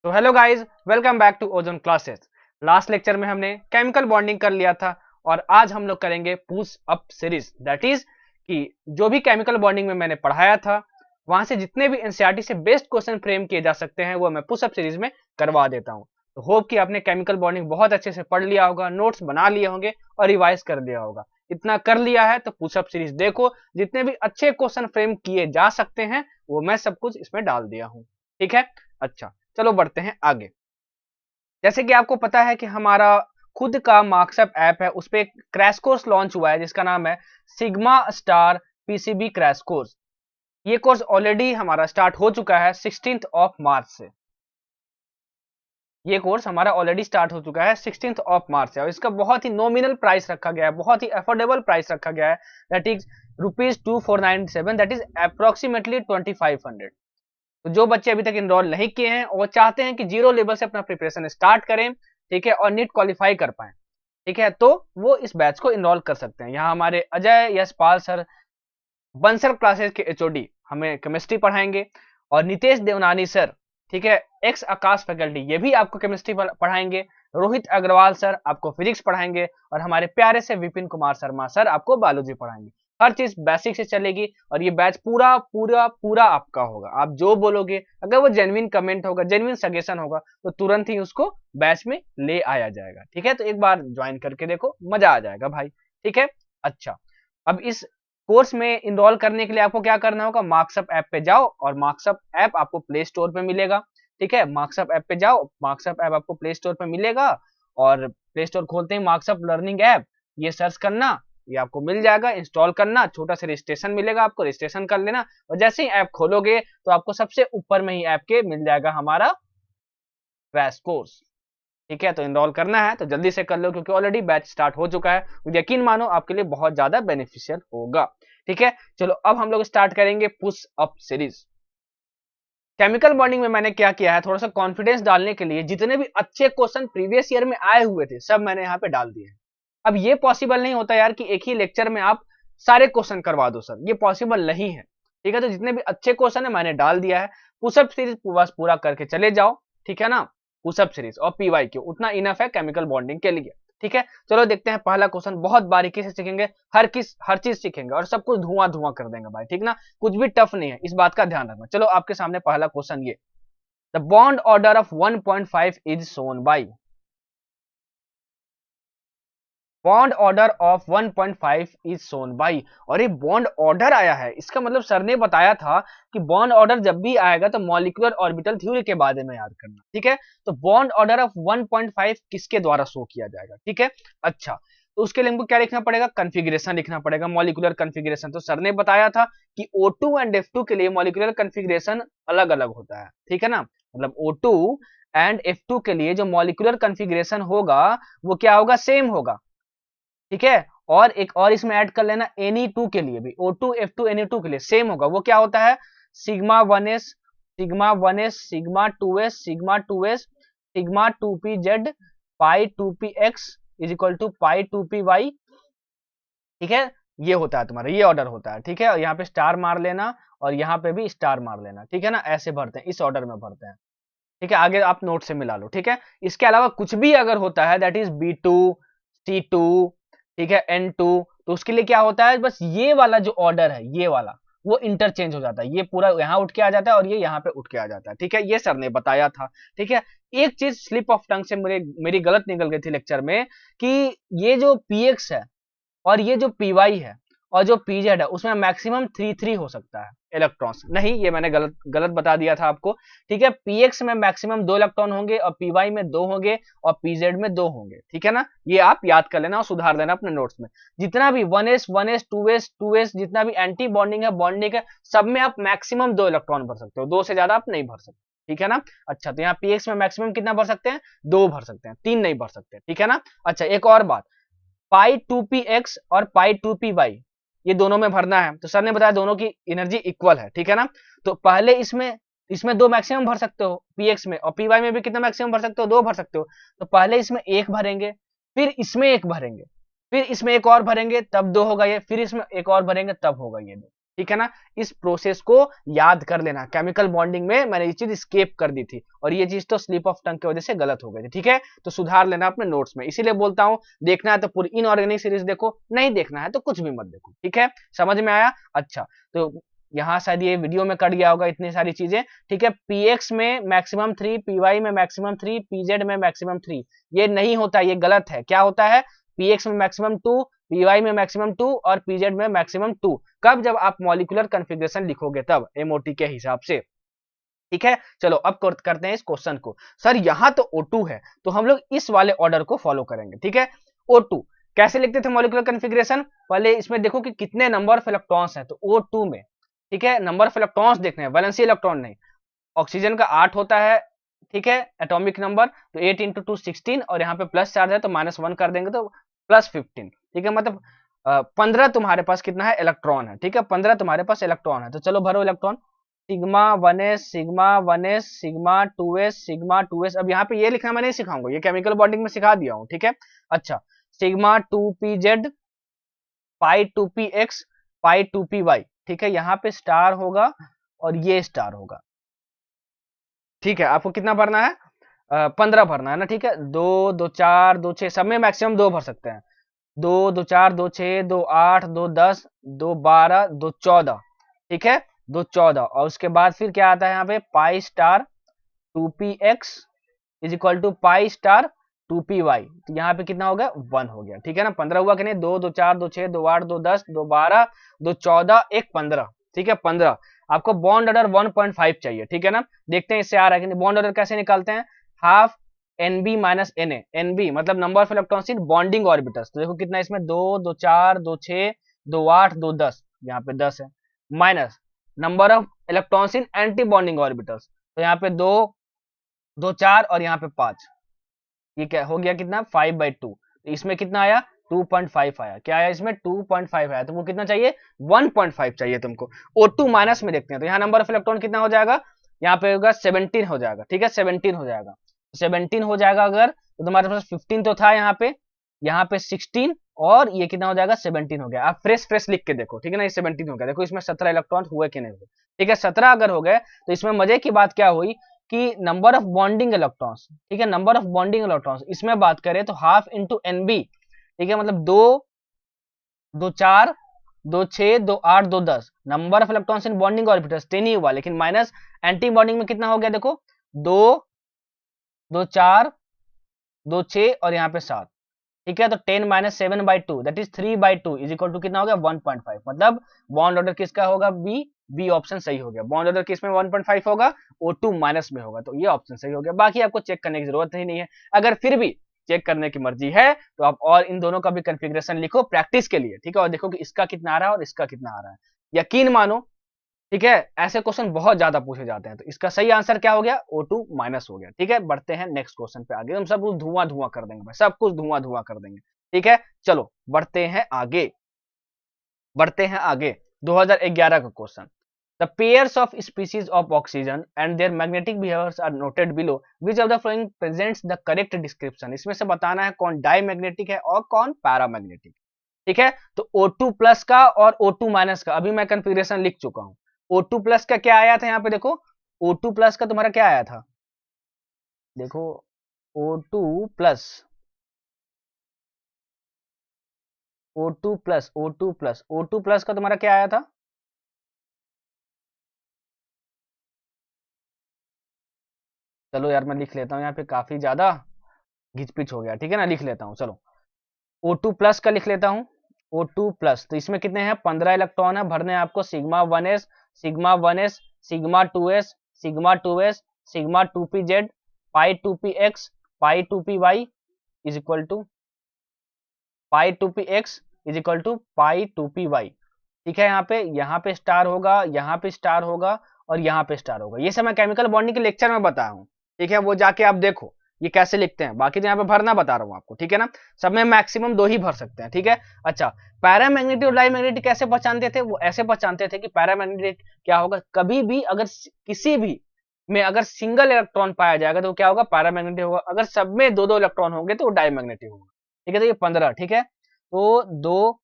तो hello guys, welcome back to Ozone classes. Last lecture में हमने केमिकल बॉन्डिंग कर लिया था और आज हम लोग करेंगे push up series. That is कि जो भी केमिकल बॉन्डिंग में मैंने पढ़ाया था वहां से जितने भी एनसीईआरटी से बेस्ट क्वेश्चन फ्रेम किए जा सकते हैं वो मैं पुश अप सीरीज में करवा देता हूं। तो होप कि आपने केमिकल बॉन्डिंग बहुत अच्छे से पढ़ लिया होगा, नोट्स बना लिए होंगे और रिवाइज कर लिया होगा। इतना कर लिया है तो पुश अप सीरीज देखो, जितने भी अच्छे क्वेश्चन फ्रेम किए जा सकते हैं वो मैं सब कुछ इसमें डाल दिया हूँ। ठीक है, अच्छा चलो बढ़ते हैं आगे। जैसे कि आपको पता है कि हमारा खुद का मार्क्सअप ऐप है, उस पे एक क्रैश कोर्स लॉन्च हुआ है जिसका नाम है sigma star PCB crash course. ये कोर्स ऑलरेडी हमारा स्टार्ट हो चुका है 16th ऑफ मार्च से। ये कोर्स हमारा ऑलरेडी स्टार्ट हो चुका है 16th ऑफ मार्च से और इसका बहुत ही नॉमिनल प्राइस रखा गया है, बहुत ही अफोर्डेबल प्राइस रखा गया है। That is ₹2497, that is approximately 2500। तो जो बच्चे अभी तक इनरोल नहीं किए हैं और वो चाहते हैं कि जीरो लेवल से अपना प्रिपरेशन स्टार्ट करें, ठीक है, और नीट क्वालिफाई कर पाए, ठीक है, तो वो इस बैच को इनरोल कर सकते हैं। यहाँ हमारे अजय यशपाल सर बंसल क्लासेस के एचओडी हमें केमिस्ट्री पढ़ाएंगे और नितेश देवनानी सर, ठीक है, एक्स आकाश फैकल्टी, ये भी आपको केमिस्ट्री पढ़ाएंगे। रोहित अग्रवाल सर आपको फिजिक्स पढ़ाएंगे और हमारे प्यारे से विपिन कुमार शर्मा सर आपको बायोलॉजी पढ़ाएंगे। हर चीज बेसिक से चलेगी और ये बैच पूरा पूरा पूरा आपका होगा। आप जो बोलोगे, अगर वो जेन्युइन कमेंट होगा, जेन्युइन सजेशन होगा, तो तुरंत ही उसको बैच में ले आया जाएगा। ठीक है, तो एक बार ज्वाइन करके देखो, मजा आ जाएगा भाई। ठीक है, अच्छा, अब इस कोर्स में इनरोल करने के लिए आपको क्या करना होगा, मार्क्सअप ऐप पे जाओ और मार्क्सअप ऐप आपको प्ले स्टोर पे मिलेगा। ठीक है, मार्क्सअप ऐप पे जाओ, मार्क्सअप ऐप आपको प्ले स्टोर पे मिलेगा और प्ले स्टोर खोलते ही मार्क्सअप लर्निंग ऐप ये सर्च करना, ये आपको मिल जाएगा। इंस्टॉल करना, छोटा सा रजिस्ट्रेशन मिलेगा, आपको रजिस्ट्रेशन कर लेना और जैसे ही ऐप खोलोगे तो आपको सबसे ऊपर में ही ऐप के मिल जाएगा हमारा क्रैश कोर्स। ठीक है, तो इनरोल करना है तो जल्दी से कर लो क्योंकि ऑलरेडी बैच स्टार्ट हो चुका है। यकीन मानो आपके लिए बहुत ज्यादा बेनिफिशियल होगा। ठीक है, चलो अब हम लोग स्टार्ट करेंगे push up series. Chemical bonding में मैंने क्या किया है, थोड़ा सा कॉन्फिडेंस डालने के लिए जितने भी अच्छे क्वेश्चन प्रीवियस ईयर में आए हुए थे सब मैंने यहाँ पे डाल दिए हैं। अब ये पॉसिबल नहीं होता यार कि एक ही लेक्चर में आप सारे क्वेश्चन करवा दो सर, ये पॉसिबल नहीं है। ठीक है, तो जितने भी अच्छे क्वेश्चन है मैंने डाल दिया है। पुशअप सीरीज बस पूरा करके चले जाओ, ठीक है ना। पुशअप सीरीज और पीवाई क्यू उतना इनफ है केमिकल बॉन्डिंग के लिए। ठीक है, चलो देखते हैं पहला क्वेश्चन। बहुत बारीकी से सीखेंगे, हर चीज सीखेंगे और सब कुछ धुआं धुआं कर देंगे भाई, ठीक ना। कुछ भी टफ नहीं है, इस बात का ध्यान रखना। चलो आपके सामने पहला क्वेश्चन ये, the bond order of 1.5 is shown by. Bond order of 1.5 is shown by. और ये बॉन्ड ऑर्डर आया है, इसका मतलब सर ने बताया था कि बॉन्ड ऑर्डर जब भी आएगा तो मॉलिक्यूलर ऑर्बिटल थ्योरी के बारे में याद करना। ठीक है, तो बॉन्ड ऑर्डर ऑफ 1.5 किसके द्वारा शो किया जाएगा। ठीक है, अच्छा, तो उसके लिए हमको क्या लिखना पड़ेगा, कन्फिग्रेशन लिखना पड़ेगा, मॉलिक्यूलर कन्फिग्रेशन। तो सर ने बताया था कि O2 एंड F2 के लिए मॉलिक्यूलर कन्फिग्रेशन अलग अलग होता है। ठीक है ना, मतलब O2 एंड F2 के लिए जो मॉलिक्यूलर कन्फिग्रेशन होगा वो क्या होगा, सेम होगा। ठीक है, और एक और इसमें ऐड कर लेना Ne2 के लिए भी, O2 F2 Ne2 के लिए सेम होगा। वो क्या होता है, sigma 1s sigma 1s sigma 2s sigma 2s sigma 2pz pi 2px is equal to pi 2py। ठीक है, ये होता है तुम्हारा, ये ऑर्डर होता है। ठीक है, और यहाँ पे स्टार मार लेना और यहाँ पे भी स्टार मार लेना। ठीक है ना, ऐसे भरते हैं, इस ऑर्डर में भरते हैं। ठीक है, आगे आप नोट से मिला लो। ठीक है, इसके अलावा कुछ भी अगर होता है दैट इज B2 C2, ठीक है, N2, तो उसके लिए क्या होता है, बस ये वाला जो ऑर्डर है ये वाला वो इंटरचेंज हो जाता है। ये पूरा यहाँ उठ के आ जाता है और ये यहाँ पे उठ के आ जाता है। ठीक है, ये सर ने बताया था। ठीक है, एक चीज स्लिप ऑफ टंग से मेरी गलत निकल गई थी लेक्चर में कि ये जो पीएक्स है और ये जो पीवाई है और जो पीजेड है उसमें मैक्सिमम 3 हो सकता है इलेक्ट्रॉन्स। नहीं, ये मैंने गलत गलत बता दिया था आपको। ठीक है, पीएक्स में मैक्सिमम 2 इलेक्ट्रॉन होंगे और पीवाई में 2 होंगे और पीजेड में 2 होंगे। ठीक है ना, ये आप याद कर लेना और सुधार देना अपने नोट्स में। जितना भी 1s 1s 2s 2s जितना भी एंटी बॉन्डिंग है, बॉन्डिंग है, सब में आप मैक्सिमम 2 इलेक्ट्रॉन भर सकते हो, 2 से ज्यादा आप नहीं भर सकते। ठीक है ना, अच्छा, तो यहाँ पीएक्स में मैक्सिमम कितना भर सकते हैं, 2 भर सकते हैं, 3 नहीं भर सकते। ठीक है ना, अच्छा, एक और बात, पाई 2px और पाई 2py ये दोनों में भरना है। तो सर ने बताया दोनों की एनर्जी इक्वल है। ठीक है ना, तो पहले इसमें इसमें 2 मैक्सिमम भर सकते हो px में, और py में भी कितना मैक्सिमम भर सकते हो, 2 भर सकते हो। तो पहले इसमें 1 भरेंगे, फिर इसमें 1 भरेंगे, फिर इसमें एक और भरेंगे तब 2 होगा ये, फिर इसमें एक और भरेंगे तब होगा ये 2। ठीक है ना। इस प्रोसेस को याद कर लेना, केमिकल बॉन्डिंग में मैंने ये चीज स्केप कर दी थी और ये चीज तो स्लिप ऑफ टंग की वजह से गलत हो गई थी। ठीक है, तो सुधार लेना अपने नोट्स में। इसीलिए बोलता हूं देखना है तो पूरी इनऑर्गेनिक सीरीज देखो, नहीं देखना है तो कुछ भी मत देखो। ठीक है, समझ में आया? अच्छा, तो यहाँ शायद ये वीडियो में कट गया होगा इतनी सारी चीजें। ठीक है, पीएक्स में मैक्सिमम 3, पीवाई में मैक्सिमम 3, पीजेड में मैक्सिमम 3, ये नहीं होता, ये गलत है। क्या होता है? पीएक्स में मैक्सिमम 2, पीवाई में मैक्सिमम 2 और पीजेड में मैक्सिमम 2। कब? जब आप मॉलिक्यूलर कॉन्फ़िगरेशन लिखोगे तब, एमओटी के हिसाब से। ठीक है, चलो अब करते हैं इस क्वेश्चन को। सर यहाँ तो O2 है, तो हम लोग इस वाले ऑर्डर को फॉलो करेंगे। ठीक है, O2 कैसे लिखते थे मॉलिक्यूलर कॉन्फ़िगरेशन? पहले इसमें देखो कि कितने नंबर ऑफ इलेक्ट्रॉन्स हैं, तो O2 में, ठीक है, नंबर ऑफ इलेक्ट्रॉन्स देखने हैं, वैलेंसी इलेक्ट्रॉन नहीं। ऑक्सीजन का 8 होता है, ठीक है, एटॉमिक नंबर, तो 8 इंटू 2 16, और यहाँ पे प्लस चार्ज है तो -1 कर देंगे तो +15। ठीक है, मतलब 15 तुम्हारे पास कितना है? इलेक्ट्रॉन है। ठीक है, 15 तुम्हारे पास इलेक्ट्रॉन है, तो चलो भरो electron. Sigma 1s, sigma 1s, sigma 2s, sigma 2s। अब यहाँ पे ये लिखना मैं नहीं सिखाऊंगा, ये केमिकल बॉन्डिंग में सिखा दिया हूँ। ठीक है, अच्छा, sigma 2pz, pi 2px, pi 2py। ठीक है, यहाँ पे स्टार होगा और ये स्टार होगा। ठीक है, आपको कितना भरना है? 15 भरना है ना। ठीक है, 2 2 4 2 6, सब में मैक्सिमम 2 भर सकते हैं। 2 2 4 2 6 2 8 2 10 2 12 2 14। ठीक है, 2 14, और उसके बाद फिर क्या आता है यहाँ पे? Pi star 2px is equal to pi star 2py। तो यहाँ पे कितना हो गया? 1 हो गया। ठीक है ना, 15 हुआ कि नहीं? 2 2 4 2 6 2 8 2 10 2 12 2 14 1 15। ठीक है, 15। आपको बॉन्ड ऑर्डर 1.5 चाहिए। ठीक है ना, देखते हैं इससे आ रहा है कि नहीं। बॉन्ड ऑर्डर कैसे निकालते हैं? Half NB minus Na। NB मतलब number of electrons in bonding orbitals. तो देखो कितना इसमें? 2 2 4 2 6 2 8 2 10, यहाँ पे 10 है, minus number of electrons in anti bonding orbitals, तो यहाँ पे 2 2 4 और यहाँ पे 5। ये क्या हो गया? कितना? 5/2। तो इसमें कितना आया? 2.5 आया। क्या आया इसमें? 2.5 आया। तुमको कितना चाहिए? 1.5 चाहिए तुमको। O2 माइनस में देखते हैं, तो यहाँ नंबर ऑफ इलेक्ट्रॉन कितना हो जाएगा? यहाँ पे होगा 17 हो जाएगा। ठीक है, 17 हो जाएगा। 17 हो जाएगा अगर, तो तुम्हारे पास 15 तो था यहाँ पे 16, और ये कितना हो जाएगा? 17 हो गया। आप फ्रेश फ्रेश लिख के देखो। ठीक है ना, ये 17 हो गया। देखो इसमें 17 इलेक्ट्रॉन हुए कि नहीं हुए। ठीक है, 17 अगर हो गए तो इसमें मजे की बात क्या हुई कि नंबर ऑफ बॉन्डिंग इलेक्ट्रॉन्स, ठीक है, नंबर ऑफ बॉन्डिंग इलेक्ट्रॉन्स इसमें बात करें तो हाफ इंटू NB। ठीक है, मतलब 2 2 4 2 6 2 8 2 10, number of electrons in bonding orbitals 10 ही हुआ, लेकिन माइनस एंटी बॉन्डिंग में कितना हो गया? देखो 2 2 4 2 6 और यहाँ पे 7। ठीक है, तो 10 minus 7/2 that is 3/2 is equal to कितना हो गया? 1.5। मतलब बॉन्ड ऑर्डर किसका होगा? बी ऑप्शन सही हो गया। बॉन्ड ऑर्डर किस में 1.5 होगा? O2 माइनस में होगा, तो ये ऑप्शन सही हो गया। बाकी आपको चेक करने की जरूरत ही नहीं है। अगर फिर भी चेक करने की मर्जी है तो आप और इन दोनों का भी कन्फिग्रेशन लिखो प्रैक्टिस के लिए। ठीक है, और देखो कि इसका कितना आ रहा है और इसका कितना आ रहा है। यकीन मानो, ठीक है, ऐसे क्वेश्चन बहुत ज्यादा पूछे जाते हैं। तो इसका सही आंसर क्या हो गया? O2 माइनस हो गया। ठीक है, बढ़ते हैं नेक्स्ट क्वेश्चन पे आगे। हम सब कुछ धुआं धुआं कर देंगे भाई, सब कुछ धुआं धुआं कर देंगे। ठीक है, चलो बढ़ते हैं आगे, बढ़ते हैं आगे। 2011 का question. The pairs of species of oxygen and their magnetic behaviours are noted below, which of the following presents the correct description. इसमें से बताना है कौन डाईमैग्नेटिक है और कौन पैरामैग्नेटिक। ठीक है, तो O2 प्लस का और O2 माइनस का अभी मैं कन्फिग्रेशन लिख चुका हूं। O2 प्लस का क्या आया था? यहाँ पे देखो, O2 प्लस का तुम्हारा क्या आया था? देखो O2 plus, O2 plus, O2 plus, O2 plus का तुम्हारा क्या आया था? चलो यार मैं लिख लेता हूँ, यहाँ पे काफी ज्यादा घिचपिच हो गया। ठीक है ना, लिख लेता हूँ, चलो O2 प्लस का लिख लेता हूँ। O2 प्लस, तो इसमें कितने हैं? 15 इलेक्ट्रॉन है, भरने हैं आपको sigma 1s, sigma 1s, sigma 2s, sigma 2s, sigma 2pz, pi 2px, pi 2py is equal to pi 2px is equal to pi 2py। ठीक है, यहाँ पे स्टार होगा, यहाँ पे स्टार होगा और यहाँ पे स्टार होगा। ये सब मैं केमिकल बॉन्डिंग के लेक्चर में बताया हूँ। ठीक है, वो जाके आप देखो ये कैसे लिखते हैं। बाकी तो यहाँ पे भरना बता रहा हूँ आपको। ठीक है ना, सब में मैक्सिमम 2 ही भर सकते हैं। ठीक है, अच्छा, पैरामैग्नेटिक और डाईमैग्नेटिक कैसे पहचानते थे? वो ऐसे पहचानते थे कि पैरामैग्नेटिक क्या होगा, कभी भी अगर किसी भी में अगर सिंगल इलेक्ट्रॉन पाया जाएगा तो क्या होगा? पैरामैग्नेटिक होगा। अगर सब में 2 2 इलेक्ट्रॉन होंगे तो वो डाईमैग्नेटिक होगा। ठीक है, तो ये 15। ठीक है, तो 2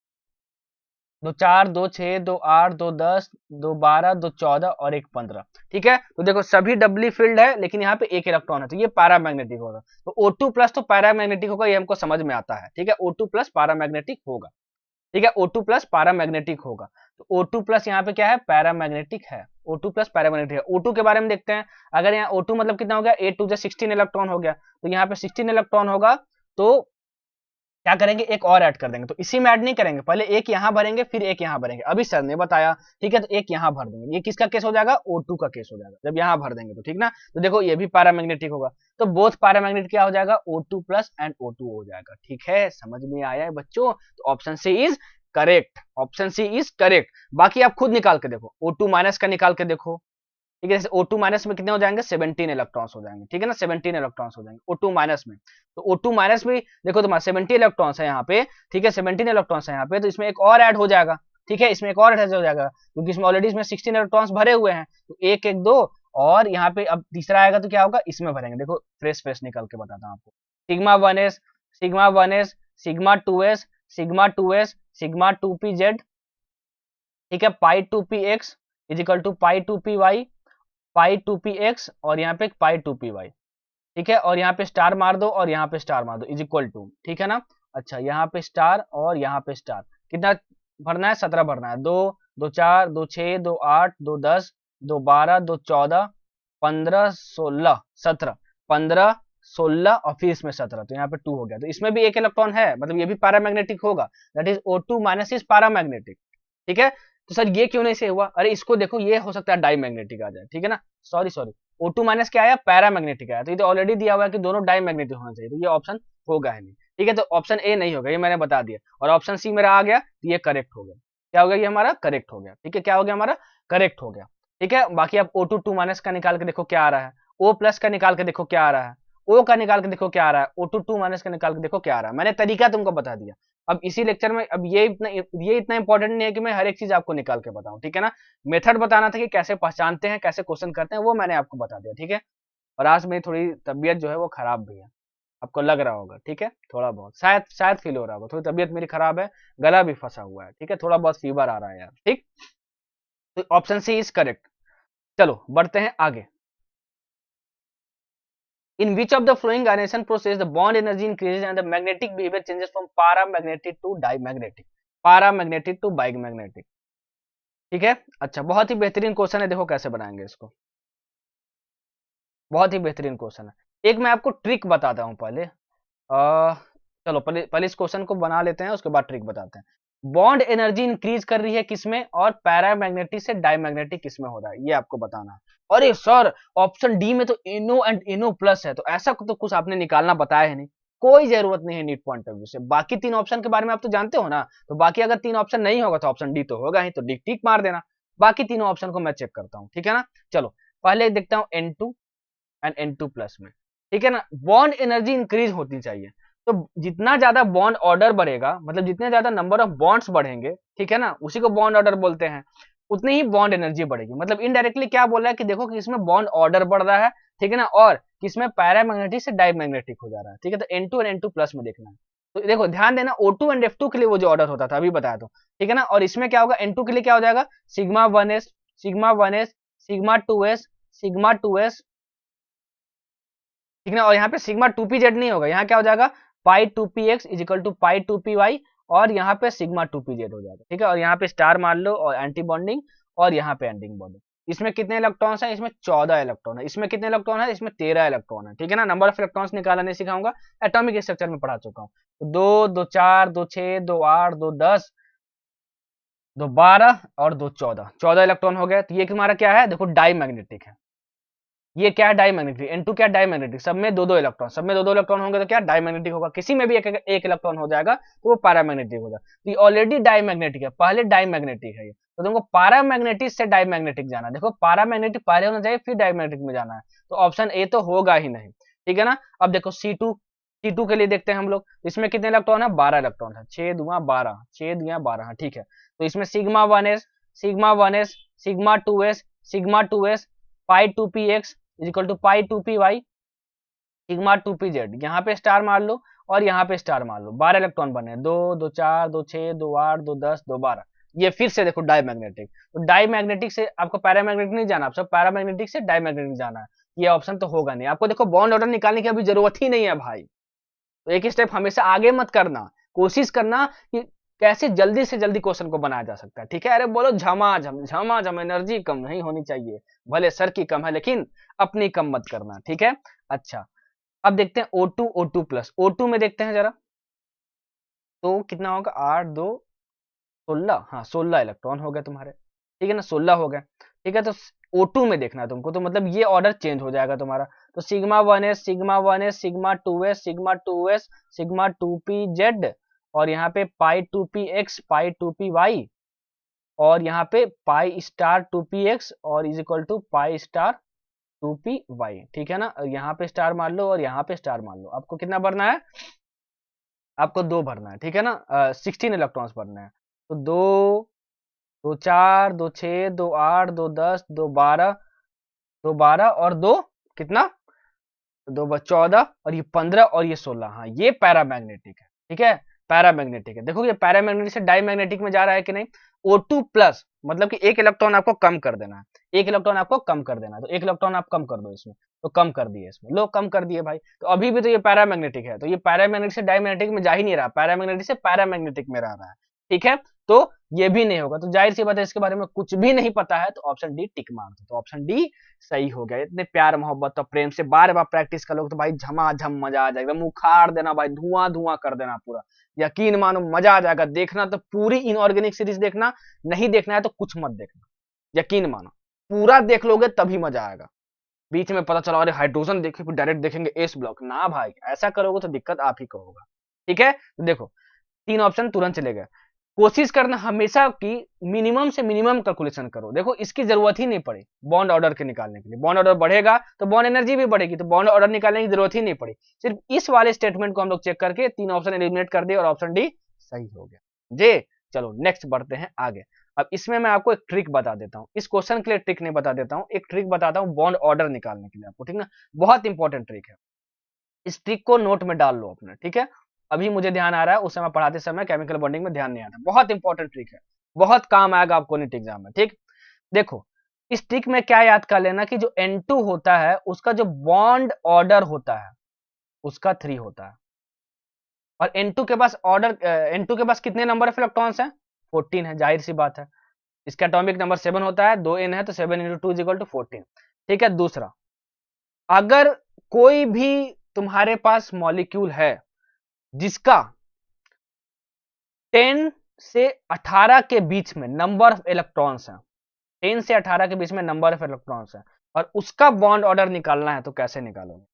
दो 4, 2 6, 2 8, 2 10, 2 12, 2 14 और एक 15। ठीक है, तो देखो सभी डबली फील्ड है लेकिन यहाँ पे एक इलेक्ट्रॉन है, तो ये पैरामैग्नेटिक होगा। तो O2 प्लस तो पैरामैग्नेटिक होगा, ये हमको समझ में आता है। ठीक है, O2 प्लस पैरामैग्नेटिक होगा। ठीक है, O2 प्लस पैरामैग्नेटिक होगा। तो O2 प्लस यहाँ पे क्या है, पैरामैग्नेटिक है। O2 प्लस पैरामैग्नेटिक है। O2 के बारे में देखते हैं। अगर यहाँ O2 मतलब कितना हो गया, 8 टू 16 इलेक्ट्रॉन हो गया, तो यहाँ पे 16 इलेक्ट्रॉन होगा। तो क्या करेंगे, एक और ऐड कर देंगे। तो इसी में ऐड नहीं करेंगे, पहले एक यहाँ भरेंगे फिर एक यहाँ भरेंगे, अभी सर ने बताया। ठीक है, तो एक यहाँ भर देंगे। ये किसका केस हो जाएगा, O2 का केस हो जाएगा जब यहाँ भर देंगे तो। ठीक ना, तो देखो ये भी पैरामैग्नेटिक होगा। तो बोथ पैरामैग्नेटिक क्या हो जाएगा, O2 प्लस एंड O2 हो जाएगा। ठीक है, समझ में आया है बच्चों। तो option C is correct, option C is correct. बाकी आप खुद निकाल के देखो, O2 माइनस का निकाल के देखो। ठीक है, जैसे O2 माइनस में कितने हो जाएंगे, 17 इलेक्ट्रॉन्स हो जाएंगे। ठीक है ना, 17 इलेक्ट्रॉन्स हो जाएंगे O2 माइनस में। तो O2 माइनस में देखो तुम्हारा 70 इलेक्ट्रॉन्स है यहाँ पे। ठीक है, 17 इलेक्ट्रॉन्स है यहाँ पे, तो इसमें एक और ऐड हो जाएगा। ठीक है, इसमें एक और ऐड हो जाएगा क्योंकि इसमें ऑलरेडी इसमें 16 इलेक्ट्रॉन्स भरे हुए हैं। तो एक एक दो, और यहाँ पे अब तीसरा आएगा तो क्या होगा, इसमें भरेंगे। देखो फ्रेश फ्रेश निकल के बताता हूँ आपको। Sigma 1s, sigma 1s, sigma 2s, sigma 2s, sigma 2pz। ठीक है, pi 2px is equal to pi 2py, pi 2px और यहाँ पे पाई 2py। ठीक है, और यहाँ पे स्टार मार दो और यहाँ पे स्टार मार दो, इज इक्वल टू। ठीक है ना, अच्छा यहाँ पे स्टार और यहाँ पे स्टार। कितना भरना है, 17 भरना है। 2 2 4 2 6 2 8 2 10 2 12 2 14 15 16 17, 15 16 और फिर इसमें 17, तो यहाँ पे 2 हो गया। तो इसमें भी एक इलेक्ट्रॉन है, मतलब ये भी पैरामैग्नेटिक होगा। That is O2 minus is paramagnetic. ठीक है, तो सर ये क्यों नहीं से हुआ, अरे इसको देखो, ये हो सकता है डाईमैग्नेटिक आ जाए। ठीक है ना, सॉरी सॉरी, O2 माइनस क्या आया, पैरामैग्नेटिक आया। तो ये तो ऑलरेडी दिया हुआ है कि दोनों डाईमैग्नेटिक होना चाहिए, तो ये ऑप्शन होगा ही नहीं। ठीक है, तो ऑप्शन ए नहीं होगा, ये मैंने बता दिया। और ऑप्शन सी मेरा आ गया, तो ये करेक्ट हो गया। क्या हो गया, ये हमारा करेक्ट हो गया। ठीक है, क्या हो गया, हमारा करेक्ट हो गया। ठीक है, बाकी आप O2 2 माइनस का निकाल के देखो क्या आ रहा है, O प्लस का निकाल के देखो क्या आ रहा है, O का निकाल के देखो क्या आ रहा है, O2 2 माइनस का निकाल के देखो क्या आ रहा है। मैंने तरीका तुमको बता दिया। अब इसी लेक्चर में, अब ये इतना इंपॉर्टेंट नहीं है कि मैं हर एक चीज आपको निकाल के बताऊं। ठीक है ना, मेथड बताना था कि कैसे पहचानते हैं, कैसे क्वेश्चन करते हैं, वो मैंने आपको बता दिया। ठीक है, और आज मेरी थोड़ी तबीयत जो है वो खराब भी है, आपको लग रहा होगा। ठीक है, थोड़ा बहुत शायद शायद फील हो रहा होगा, थोड़ी तबीयत मेरी खराब है, गला भी फंसा हुआ है। ठीक है, थोड़ा बहुत फीवर आ रहा है यार। ठीक, तो ऑप्शन सी इज करेक्ट। चलो बढ़ते हैं आगे। In which of the following ionization process the bond energy increases and the magnetic behavior changes from paramagnetic to dimagnetic, paramagnetic to bimagnetic। ठीक है, अच्छा बहुत ही बेहतरीन क्वेश्चन है, देखो कैसे बनाएंगे इसको। बहुत ही बेहतरीन क्वेश्चन है। एक मैं आपको ट्रिक बताता हूं पहले। चलो पहले पहले इस क्वेश्चन को बना लेते हैं, उसके बाद ट्रिक बताते हैं। बॉन्ड एनर्जी इंक्रीज कर रही है किसमें, और पैरामैग्नेटिक से डायमैग्नेटिक किसमें हो रहा है, ये आपको बताना है। अरे सर ऑप्शन डी में तो इनो एंड इनो प्लस है, तो ऐसा तो कुछ आपने निकालना बताया है नहीं। कोई जरूरत नहीं है नीट पॉइंट ऑफ व्यू से, बाकी तीन ऑप्शन के बारे में आप तो जानते हो ना। तो बाकी अगर तीन ऑप्शन नहीं होगा तो ऑप्शन डी तो होगा ही, तो डी टिक मार देना। बाकी तीनों ऑप्शन को मैं चेक करता हूँ। ठीक है ना, चलो पहले देखता हूँ N2 एंड N2 प्लस में। ठीक है ना, बॉन्ड एनर्जी इंक्रीज होती चाहिए। तो जितना ज्यादा बॉन्ड ऑर्डर बढ़ेगा, मतलब जितने ज्यादा नंबर ऑफ बॉन्ड्स बढ़ेंगे, ठीक है ना, उसी को बॉन्ड ऑर्डर बोलते हैं, उतनी ही बॉन्ड एनर्जी बढ़ेगी। मतलब इनडायरेक्टली क्या बोल रहा है कि देखो कि इसमें बॉन्ड ऑर्डर बढ़ रहा है। ठीक है ना, और किसमें पैरामैग्नेटिक से डायमैग्नेटिक हो जा रहा है। ठीक है, तो N2 और N2 प्लस में देखना है। तो देखो ध्यान देना, O2 एंड F2 के लिए वो जो ऑर्डर होता था अभी बताया तो। ठीक है ना, और इसमें क्या होगा, N2 के लिए क्या हो जाएगा, sigma 1s, sigma 1s, sigma 2s, sigma 2s। ठीक है ना, और यहाँ पे सिग्मा 2pz नहीं होगा, यहाँ क्या हो जाएगा, pi 2px is equal to pi 2py, और यहाँ पे सिग्मा 2pz हो जाएगा। ठीक है, और यहाँ पे स्टार मान लो और एंटी बॉन्डिंग, और यहाँ पे एंडिंग बॉन्डिंग। इसमें कितने इलेक्ट्रॉन्स है, इसमें 14 इलेक्ट्रॉन है। इसमें कितने इलेक्ट्रॉन है, इसमें 13 इलेक्ट्रॉन है। ठीक है ना, नंबर ऑफ इलेक्ट्रॉन्स निकालना नहीं सिखाऊंगा, एटॉमिक स्ट्रक्चर में पढ़ा चुका हूँ। तो 2 2 4 2 6 2 8 2 10 2 12 और 2 14, 14 इलेक्ट्रॉन हो गए। तो ये हमारा क्या है, देखो डाई मैग्नेटिक है। ये क्या है, डाईमैग्नेटिक। N2 क्या डाईमैग्नेटिक, सब में दो दो इलेक्ट्रॉन, सब में दो दो इलेक्ट्रॉन होंगे तो क्या डाईमैग्नेटिक होगा। किसी में भी एक इलेक्ट्रॉन हो जाएगा तो वो पैरामैग्नेटिक होगा। तो ये ऑलरेडी डाईमैग्नेटिक है, पहले डाईमैग्नेटिक है ये, तो तुमको पैरामैग्नेटिक से डाईमैग्नेटिक जाना है। देखो पैरामैग्नेटिक पहले होना चाहिए फिर डाईमैग्नेटिक में जाना है, तो ऑप्शन ए तो होगा ही नहीं। ठीक है ना, अब देखो C2 के लिए देखते हैं हम लोग। इसमें कितने इलेक्ट्रॉन है, 12 इलेक्ट्रॉन है, 6 दूना 12, 6 दूना 12। ठीक है, तो इसमें sigma 1s, sigma 1s, sigma 2s, sigma 2s, pi 2px is equal to pi 2py, sigma 2pz। यहाँ पे स्टार मार लो और यहाँ पे स्टार मार लो, 12 इलेक्ट्रॉन बने, 2 2 4 2 6 2 8 2 10 2 12, ये फिर से देखो डाईमैग्नेटिक, तो डाईमैग्नेटिक से आपको पैरामैग्नेटिक नहीं जाना, आप सब पैरामैग्नेटिक से डाईमैग्नेटिक जाना है, ये ऑप्शन तो होगा नहीं। आपको देखो बॉन्ड ऑर्डर निकालने की अभी जरूरत ही नहीं है भाई, तो एक स्टेप हमेशा आगे मत करना, कोशिश करना कि कैसे जल्दी से जल्दी क्वेश्चन को बनाया जा सकता है, ठीक है। अरे बोलो झमाझम झमाझम, एनर्जी कम नहीं होनी चाहिए, भले सर की कम है लेकिन अपनी कम मत करना, ठीक है। अच्छा अब देखते हैं O2 O2 प्लस, O2 में देखते हैं जरा, तो कितना होगा 8 2 16, हाँ 16 इलेक्ट्रॉन हो गए तुम्हारे, ठीक है ना, 16 हो गए, ठीक है। तो O2 में देखना है तुमको, तो मतलब ये ऑर्डर चेंज हो जाएगा तुम्हारा, तो sigma 1s sigma 1s sigma 2s sigma 2s sigma 2pz, और यहाँ पे पाई 2px पाई 2py, और यहाँ पे पाई स्टार 2px और is equal to pi star 2py, ठीक है ना। यहाँ पे स्टार मान लो और यहाँ पे स्टार मान लो, आपको कितना भरना है, आपको 2 भरना है, ठीक है ना, 16 इलेक्ट्रॉन्स भरना है, तो 2 2 4 2 6 2 8 2 10 2 12 2 12 और 2 कितना, 2 14 और ये 15 और ये 16, हाँ ये पैरामैग्नेटिक है, ठीक है, पैरामैग्नेटिक है। देखो ये पैरामैग्नेटिक से डाईमैग्नेटिक में जा रहा है कि नहीं। O2 प्लस मतलब कि एक इलेक्ट्रॉन आपको कम कर देना है, एक इलेक्ट्रॉन आपको कम कर देना है, तो एक इलेक्ट्रॉन आप कम कर दो इसमें, तो कम कर दिए इसमें, लो कम कर दिए भाई, तो अभी भी तो ये पैरामैग्नेटिक है, तो ये पैरामैग्नेटिक से डाईमैग्नेटिक में जा ही नहीं रहा, पैरामैग्नेटिक से पैरामैग्नेटिक में रह रहा है, ठीक है। तो ये भी नहीं होगा, तो जाहिर सी बात है इसके बारे में कुछ भी नहीं पता है, तो ऑप्शन डी टिक मार दो, तो ऑप्शन डी सही हो गया। इतने प्यार मोहब्बत और प्रेम से बार बार प्रैक्टिस कर लो तो भाई झमाझम मजा आ जाएगा, मुंह उखाड़ देना भाई, धुआं धुआं कर देना पूरा, यकीन मानो मजा आ जाएगा। देखना तो पूरी इनऑर्गेनिक सीरीज देखना, नहीं देखना है तो कुछ मत देखना, यकीन मानो पूरा देख लोगे तभी मजा आएगा। बीच में पता चला अरे हाइड्रोजन देखे फिर डायरेक्ट देखेंगे एस ब्लॉक, ना भाई ऐसा करोगे तो दिक्कत आप ही को होगा, ठीक है। तो देखो 3 ऑप्शन तुरंत चले गए। कोशिश करना हमेशा की मिनिमम से मिनिमम कैलकुलेशन करो, देखो इसकी जरूरत ही नहीं पड़ी बॉन्ड ऑर्डर के निकालने के लिए, बॉन्ड ऑर्डर बढ़ेगा तो बॉन्ड एनर्जी भी बढ़ेगी, तो बॉन्ड ऑर्डर निकालने की जरूरत ही नहीं पड़ी, सिर्फ इस वाले स्टेटमेंट को हम लोग चेक करके 3 ऑप्शन एलिमिनेट कर दिए और ऑप्शन डी सही हो गया जे। चलो नेक्स्ट बढ़ते हैं आगे। अब इसमें मैं आपको एक ट्रिक बता देता हूँ, इस क्वेश्चन के लिए ट्रिक नहीं बता देता हूँ, एक ट्रिक बताता हूँ बॉन्ड ऑर्डर निकालने के लिए आपको, ठीक ना, बहुत इंपॉर्टेंट ट्रिक है, इस ट्रिक को नोट में डाल लो अपने, ठीक है। अभी मुझे ध्यान आ रहा है, उस समय पढ़ाते समय केमिकल बॉन्डिंग में ध्यान नहीं आता, बहुत इंपॉर्टेंट ट्रिक है, बहुत काम आएगा आपको नीट एग्जाम में, ठीक। देखो इस ट्रिक में क्या याद कर लेना कि जो N2 होता है उसका जो बॉन्ड ऑर्डर होता है उसका 3 होता है, और N2 के पास ऑर्डर N2 के पास कितने नंबर ऑफ इलेक्ट्रॉन्स हैं, 14 है, जाहिर सी बात है। इसका एटॉमिक नंबर 7 होता है, 2 N है तो 7 × 2 = 14, ठीक है। दूसरा, अगर कोई भी तुम्हारे पास मॉलिक्यूल है जिसका 10 से 18 के बीच में नंबर ऑफ इलेक्ट्रॉन्स है, 10 से 18 के बीच में नंबर ऑफ इलेक्ट्रॉन्स है, और उसका बॉन्ड ऑर्डर निकालना है, तो कैसे निकालोगे,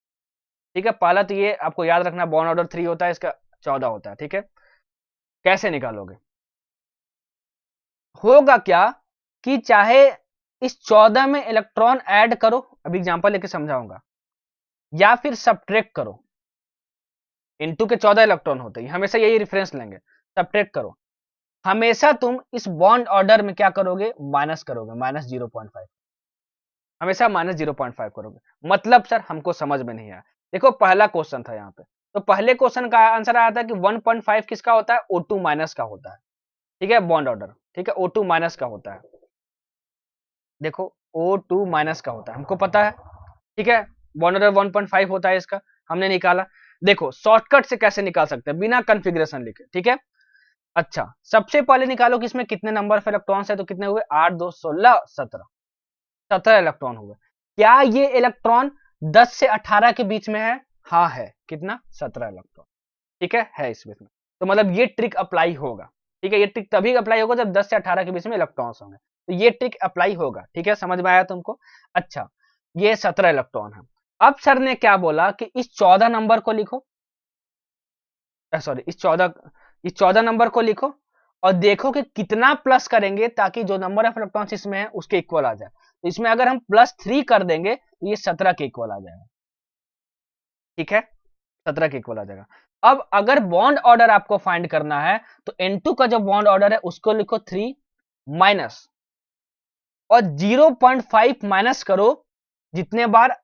ठीक है। पहला तो ये आपको याद रखना बॉन्ड ऑर्डर 3 होता है, इसका 14 होता है, ठीक है। कैसे निकालोगे, होगा क्या कि चाहे इस 14 में इलेक्ट्रॉन ऐड करो, अभी एग्जांपल लेके समझाऊंगा, या फिर सब्ट्रैक्ट करो, N2 के 14 इलेक्ट्रॉन होते हैं, हमेशा यही रेफरेंस लेंगे, सब्ट्रैक्ट करो, हमेशा तुम इस बॉन्ड ऑर्डर में क्या करोगे, माइनस करोगे, -0.5, हमेशा -0.5 करोगे। मतलब सर हमको समझ में नहीं आया, देखो पहला क्वेश्चन था यहाँ पे, तो पहले क्वेश्चन का आंसर आया था कि 1.5 किसका होता है, O2 माइनस का होता है, ठीक है, बॉन्ड ऑर्डर, ठीक है, O2 माइनस का होता है, देखो O2 माइनस का होता है, हमको पता है, ठीक है, बॉन्ड ऑर्डर 1.5 होता है इसका, हमने निकाला। देखो शॉर्टकट से कैसे निकाल सकते हैं बिना कॉन्फ़िगरेशन लिखे, ठीक है। अच्छा सबसे पहले निकालो कि इसमें कितने नंबर ऑफ इलेक्ट्रॉन्स है, तो कितने हुए 8 2 16 17, 17 इलेक्ट्रॉन हुए। क्या ये इलेक्ट्रॉन 10 से 18 के बीच में है, हाँ है, कितना 17 इलेक्ट्रॉन, ठीक है इसमें, तो मतलब ये ट्रिक अप्लाई होगा, ठीक है, ये ट्रिक तभी अप्लाई होगा जब 10 से 18 के बीच में इलेक्ट्रॉन्स होंगे, तो ये ट्रिक अप्लाई होगा, ठीक है, समझ में आया तुमको। अच्छा ये 17 इलेक्ट्रॉन है, अब सर ने क्या बोला कि इस 14 नंबर को लिखो, सॉरी इस 14 नंबर को लिखो और देखो कि कितना प्लस करेंगे ताकि जो नंबर ऑफ इलेक्ट्रॉन्स इसमें है उसके इक्वल आ जाए, तो इसमें अगर हम +3 कर देंगे तो ये 17 के इक्वल आ जाएगा, ठीक है, 17 के इक्वल आ जाएगा। अब अगर बॉन्ड ऑर्डर आपको फाइंड करना है तो N2 का जो बॉन्ड ऑर्डर है उसको लिखो 3 माइनस, और 0.5 माइनस करो जितने बार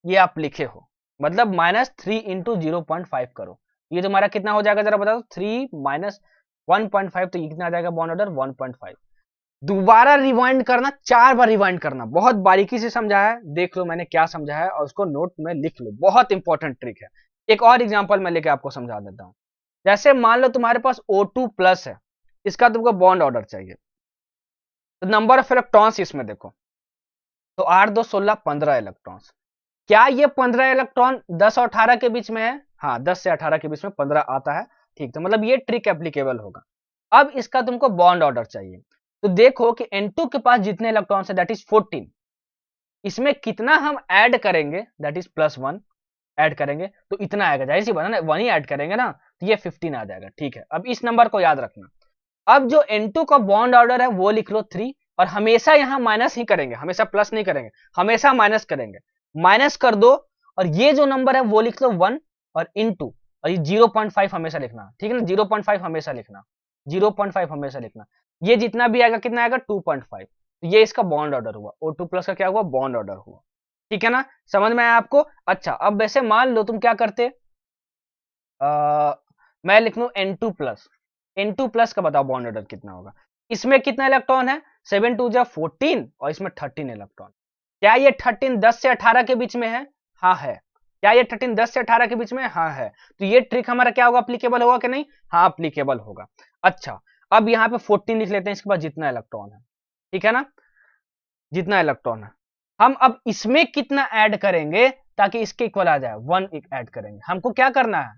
ये आप लिखे हो, मतलब -3 × 0.5 करो, ये तुम्हारा कितना हो जाएगा जरा बता दो, 3 - 1.5, तो ये कितना आ जाएगा बॉन्ड ऑर्डर 1.5। दोबारा रिवाइंड करना, 4 बार रिवाइंड करना, बहुत बारीकी से समझा है, देख लो मैंने क्या समझा है और उसको नोट में लिख लो, बहुत इंपॉर्टेंट ट्रिक है। एक और एग्जांपल मैं लेके आपको समझा देता हूं। जैसे मान लो तुम्हारे पास O2 प्लस है, इसका तुमको बॉन्ड ऑर्डर चाहिए, तो नंबर ऑफ इलेक्ट्रॉन्स इसमें देखो, तो 8 2 16 15 इलेक्ट्रॉन्स। क्या ये 15 इलेक्ट्रॉन 10 और 18 के बीच में है? हाँ, 10 से 18 के बीच में 15 आता है। ठीक, तो मतलब ये ट्रिक एप्लीकेबल होगा। अब इसका तुमको बॉन्ड ऑर्डर चाहिए, तो देखो कि N2 के पास जितने इलेक्ट्रॉन्स है दैट इज 14, इसमें कितना हम ऐड करेंगे दैट इज +1 ऐड करेंगे, तो इतना आएगा, जाहिर सी बात है ना, 1 ही ऐड करेंगे ना, तो ये 15 आ जाएगा। ठीक है, अब इस नंबर को याद रखना। अब जो N2 का बॉन्ड ऑर्डर है वो लिख लो 3, और हमेशा यहां माइनस ही करेंगे, हमेशा प्लस नहीं करेंगे, हमेशा माइनस करेंगे, माइनस कर दो, और ये जो नंबर है वो लिख लो 1 और इनटू, और ये 0.5 हमेशा लिखना, ठीक है ना, 0.5 हमेशा लिखना, 0.5 हमेशा लिखना। ये जितना भी आएगा कितना आएगा 2.5, तो ये इसका बॉन्ड ऑर्डर हुआ, O2 प्लस का क्या हुआ बॉन्ड ऑर्डर हुआ। ठीक है ना, समझ में आया आपको? अच्छा, अब वैसे मान लो तुम क्या करते, मैं लिख लू N2 प्लस, N2 प्लस का बताओ बॉन्ड ऑर्डर कितना होगा। इसमें कितना इलेक्ट्रॉन है, 7 2 जा 14, और इसमें 13 इलेक्ट्रॉन। क्या ये 13 10 से 18 के बीच में है? हाँ है। क्या ये 13 10 से 18 के बीच में? हाँ है। तो ये ट्रिक हमारा क्या होगा, अप्लीकेबल होगा कि नहीं? हाँ अप्लीकेबल होगा। अच्छा, अब यहाँ पे 14 लिख लेते हैं, इसके बाद जितना इलेक्ट्रॉन है, ठीक है ना, जितना इलेक्ट्रॉन है, हम अब इसमें कितना ऐड करेंगे ताकि इसके इक्वल आ जाए, 1 ऐड करेंगे। हमको क्या करना है,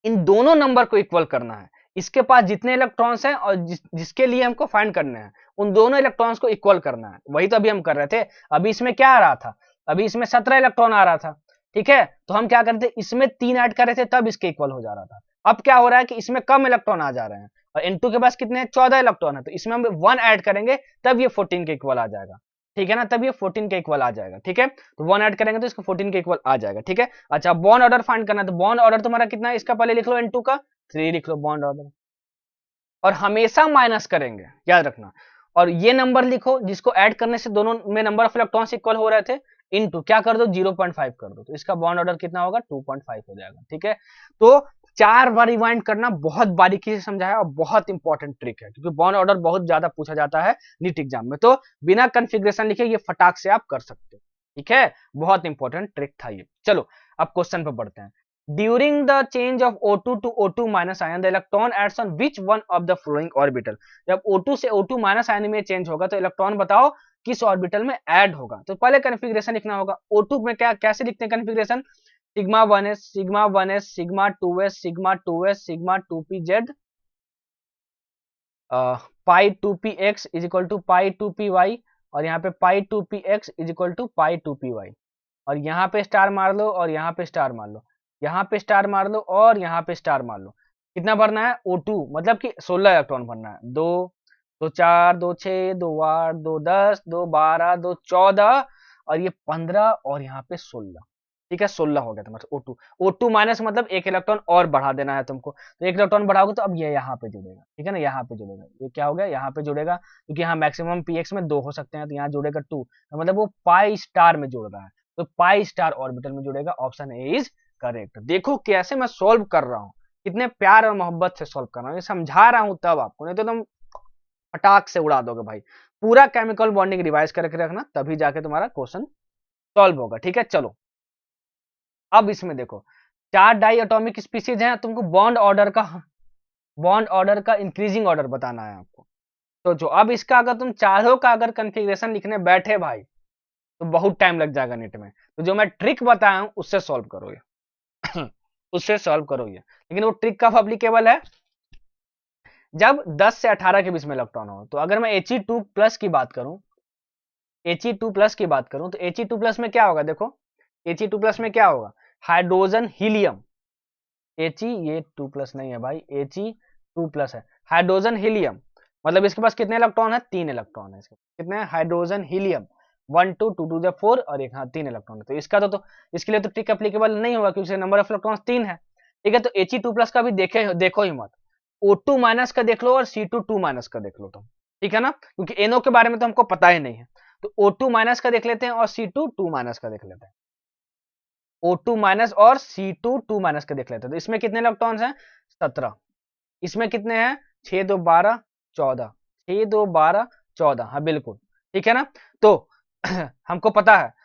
इन दोनों नंबर को इक्वल करना है। इसके पास जितने इलेक्ट्रॉन्स हैं और जिसके लिए हमको फाइंड करने हैं, उन दोनों इलेक्ट्रॉन्स को इक्वल करना है। वही तो अभी हम कर रहे थे। अभी इसमें क्या आ रहा था, अभी इसमें 17 इलेक्ट्रॉन आ रहा था, ठीक है, तो हम क्या करते, इसमें 3 ऐड कर रहे थे तब इसके इक्वल हो जा रहा था। अब क्या हो रहा है कि इसमें कम इलेक्ट्रॉन आ जा रहे हैं, और N2 के पास कितने हैं, 14 इलेक्ट्रॉन है, तो इसमें हम 1 ऐड करेंगे तब ये 14 के इक्वल आ जाएगा। ठीक है ना, तब ये 14 के इक्वल आ जाएगा। ठीक है, तो 1 ऐड करेंगे तो इसको 14 के इक्वल आ जाएगा। ठीक है, अच्छा बॉन्ड ऑर्डर फाइंड करना है, तो बॉन्ड ऑर्डर तुम्हारा कितना है, इसका पहले लिख लो N2 का 3 लिख लो बॉन्ड ऑर्डर, और हमेशा माइनस करेंगे, याद रखना। और ये नंबर लिखो जिसको ऐड करने से दोनों में नंबर ऑफ इलेक्ट्रॉन्स इक्वल हो रहे थे, इनटू क्या कर दो 0.5 कर दो, तो इसका बॉन्ड ऑर्डर कितना होगा 2.5 हो जाएगा। ठीक है, तो 4 बार रिवाइंड करना, बहुत बारीकी से समझा है और बहुत इंपॉर्टेंट ट्रिक है, क्योंकि बॉन्ड ऑर्डर बहुत ज्यादा पूछा जाता है नीट एग्जाम में, तो बिना कन्फिग्रेशन लिखे ये फटाक से आप कर सकते हो। ठीक है, बहुत इंपॉर्टेंट ट्रिक था ये। चलो अब क्वेश्चन पे बढ़ते हैं। During the change of O2 to O2 minus ion, the electron adds on which one of the following orbital? जब O2 से O2 minus ion में चेंज होगा तो इलेक्ट्रॉन बताओ किस ऑर्बिटल में ऐड होगा। तो पहले कन्फिग्रेशन लिखना होगा। O2 में क्या कैसे लिखते हैं configuration, sigma 1s sigma 1s sigma 2s sigma 2s sigma 2pz, pi 2px is equal to pi 2py, और यहाँ पे pi 2px is equal to pi 2py, और यहाँ पे स्टार मार लो और यहाँ पे स्टार मार लो, यहाँ पे स्टार मार लो और यहाँ पे स्टार मार लो। कितना भरना है O2, मतलब कि 16 इलेक्ट्रॉन भरना है, 2 2 4 2 6 2 8 2 10 2 12 2 14, और ये 15 और यहाँ पे 16। ठीक है, 16 हो गया तुम्हारा O2। O2 माइनस मतलब एक इलेक्ट्रॉन और बढ़ा देना है तुमको, तो एक इलेक्ट्रॉन बढ़ाओगे तो अब ये यहाँ पे जुड़ेगा। ठीक है ना, यहाँ पे जुड़ेगा, ये क्या हो गया यहाँ पे जुड़ेगा, क्योंकि यहाँ मैक्सिमम px में 2 हो सकते हैं, तो यहाँ जुड़ेगा 2, तो मतलब वो पाई स्टार में जुड़ रहा है, तो पाई स्टार ऑर्बिटल में जुड़ेगा। Option A is correct. देखो कैसे मैं सॉल्व कर रहा हूँ, कितने प्यार और मोहब्बत से सॉल्व कर रहा हूँ, ये समझा रहा हूँ तब आपको, नहीं तो तुम फटाक से उड़ा दोगे भाई। पूरा केमिकल बॉन्डिंग रिवाइज करके रखना, तभी जाके तुम्हारा क्वेश्चन सॉल्व होगा। ठीक है, चलो अब इसमें देखो 4 डाई एटॉमिक स्पीसीज हैं, तुमको बॉन्ड ऑर्डर का इंक्रीजिंग ऑर्डर बताना है आपको। तो जो अब इसका अगर तुम चारों का अगर कन्फिग्रेशन लिखने बैठे भाई तो बहुत टाइम लग जाएगा नेट में, तो जो मैं ट्रिक बताया हूं उससे सॉल्व करोगे उससे सॉल्व करोगे। लेकिन वो ट्रिक कब एप्लीकेबल है, जब 10 से 18 के बीच में इलेक्ट्रॉन हो। तो अगर मैं He2 प्लस की बात करूं, He2 प्लस की बात करूं, तो He2 प्लस में क्या होगा, देखो He2 प्लस में क्या होगा, हाइड्रोजन हीलियम, He ये 2 प्लस नहीं है भाई, He2 प्लस है, हाइड्रोजन हीलियम, मतलब इसके पास कितने इलेक्ट्रॉन है, 3 इलेक्ट्रॉन है, इसके कितने हैं, हाइड्रोजन हीलियम 1 2 2 टू 4, और एक हाँ 3 इलेक्ट्रॉन है, तो इसका तो इसके लिए तो ट्रिक एप्लीकेबल नहीं होगा क्योंकि नंबर ऑफ इलेक्ट्रॉन 3 है। ठीक है, तो He2 प्लस का भी देखो ही मत, O2 माइनस का देख लो और C2 2 माइनस का देख लो तुम। ठीक है ना, क्योंकि NO के बारे में तो हमको पता ही नहीं है, तो O2 माइनस का देख लेते हैं और C2 2 माइनस का देख लेते हैं, O2 माइनस और C2 2 माइनस का देख लेते हैं। तो इसमें कितने इलेक्ट्रॉन्स हैं, 17। इसमें कितने हैं, 6 2 12 14, 6 2 12 14, हाँ बिल्कुल ठीक है ना। तो हमको पता है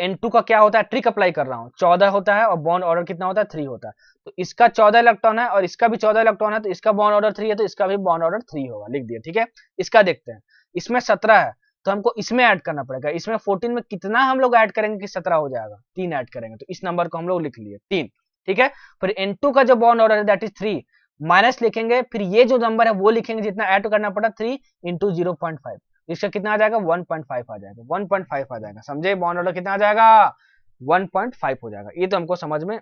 N2 का क्या होता है, ट्रिक अप्लाई कर रहा हूँ, 14 होता है और बॉन्ड ऑर्डर कितना होता है, 3 होता है। तो इसका 14 इलेक्ट्रॉन है और इसका भी 14 इलेक्ट्रॉन है, तो इसका बॉन्ड ऑर्डर 3 है, तो इसका भी बॉन्ड ऑर्डर 3 होगा, लिख दिया ठीक है। इसका देखते हैं, इसमें 17 है तो हमको इसमें ऐड करना पड़ेगा, इसमें 14 में कितना हम लोग ऐड करेंगे कि 17 हो जाएगा, 3 ऐड करेंगे, तो इस नंबर को हम लोग लिख लिए 3, ठीक है। फिर N2 का जो बॉन्ड ऑर्डर है दैट इज 3, माइनस लिखेंगे, फिर ये जो नंबर है वो लिखेंगे जितना ऐड करना पड़ा 3 इंटू 0.5, इसका कितना आ जाएगा 1.5 आ जाएगा, 1.5 आ जाएगा, समझे, बॉन्ड ऑर्डर कितना आ जाएगा 1.5 हो जाएगा, ये तो हमको समझ में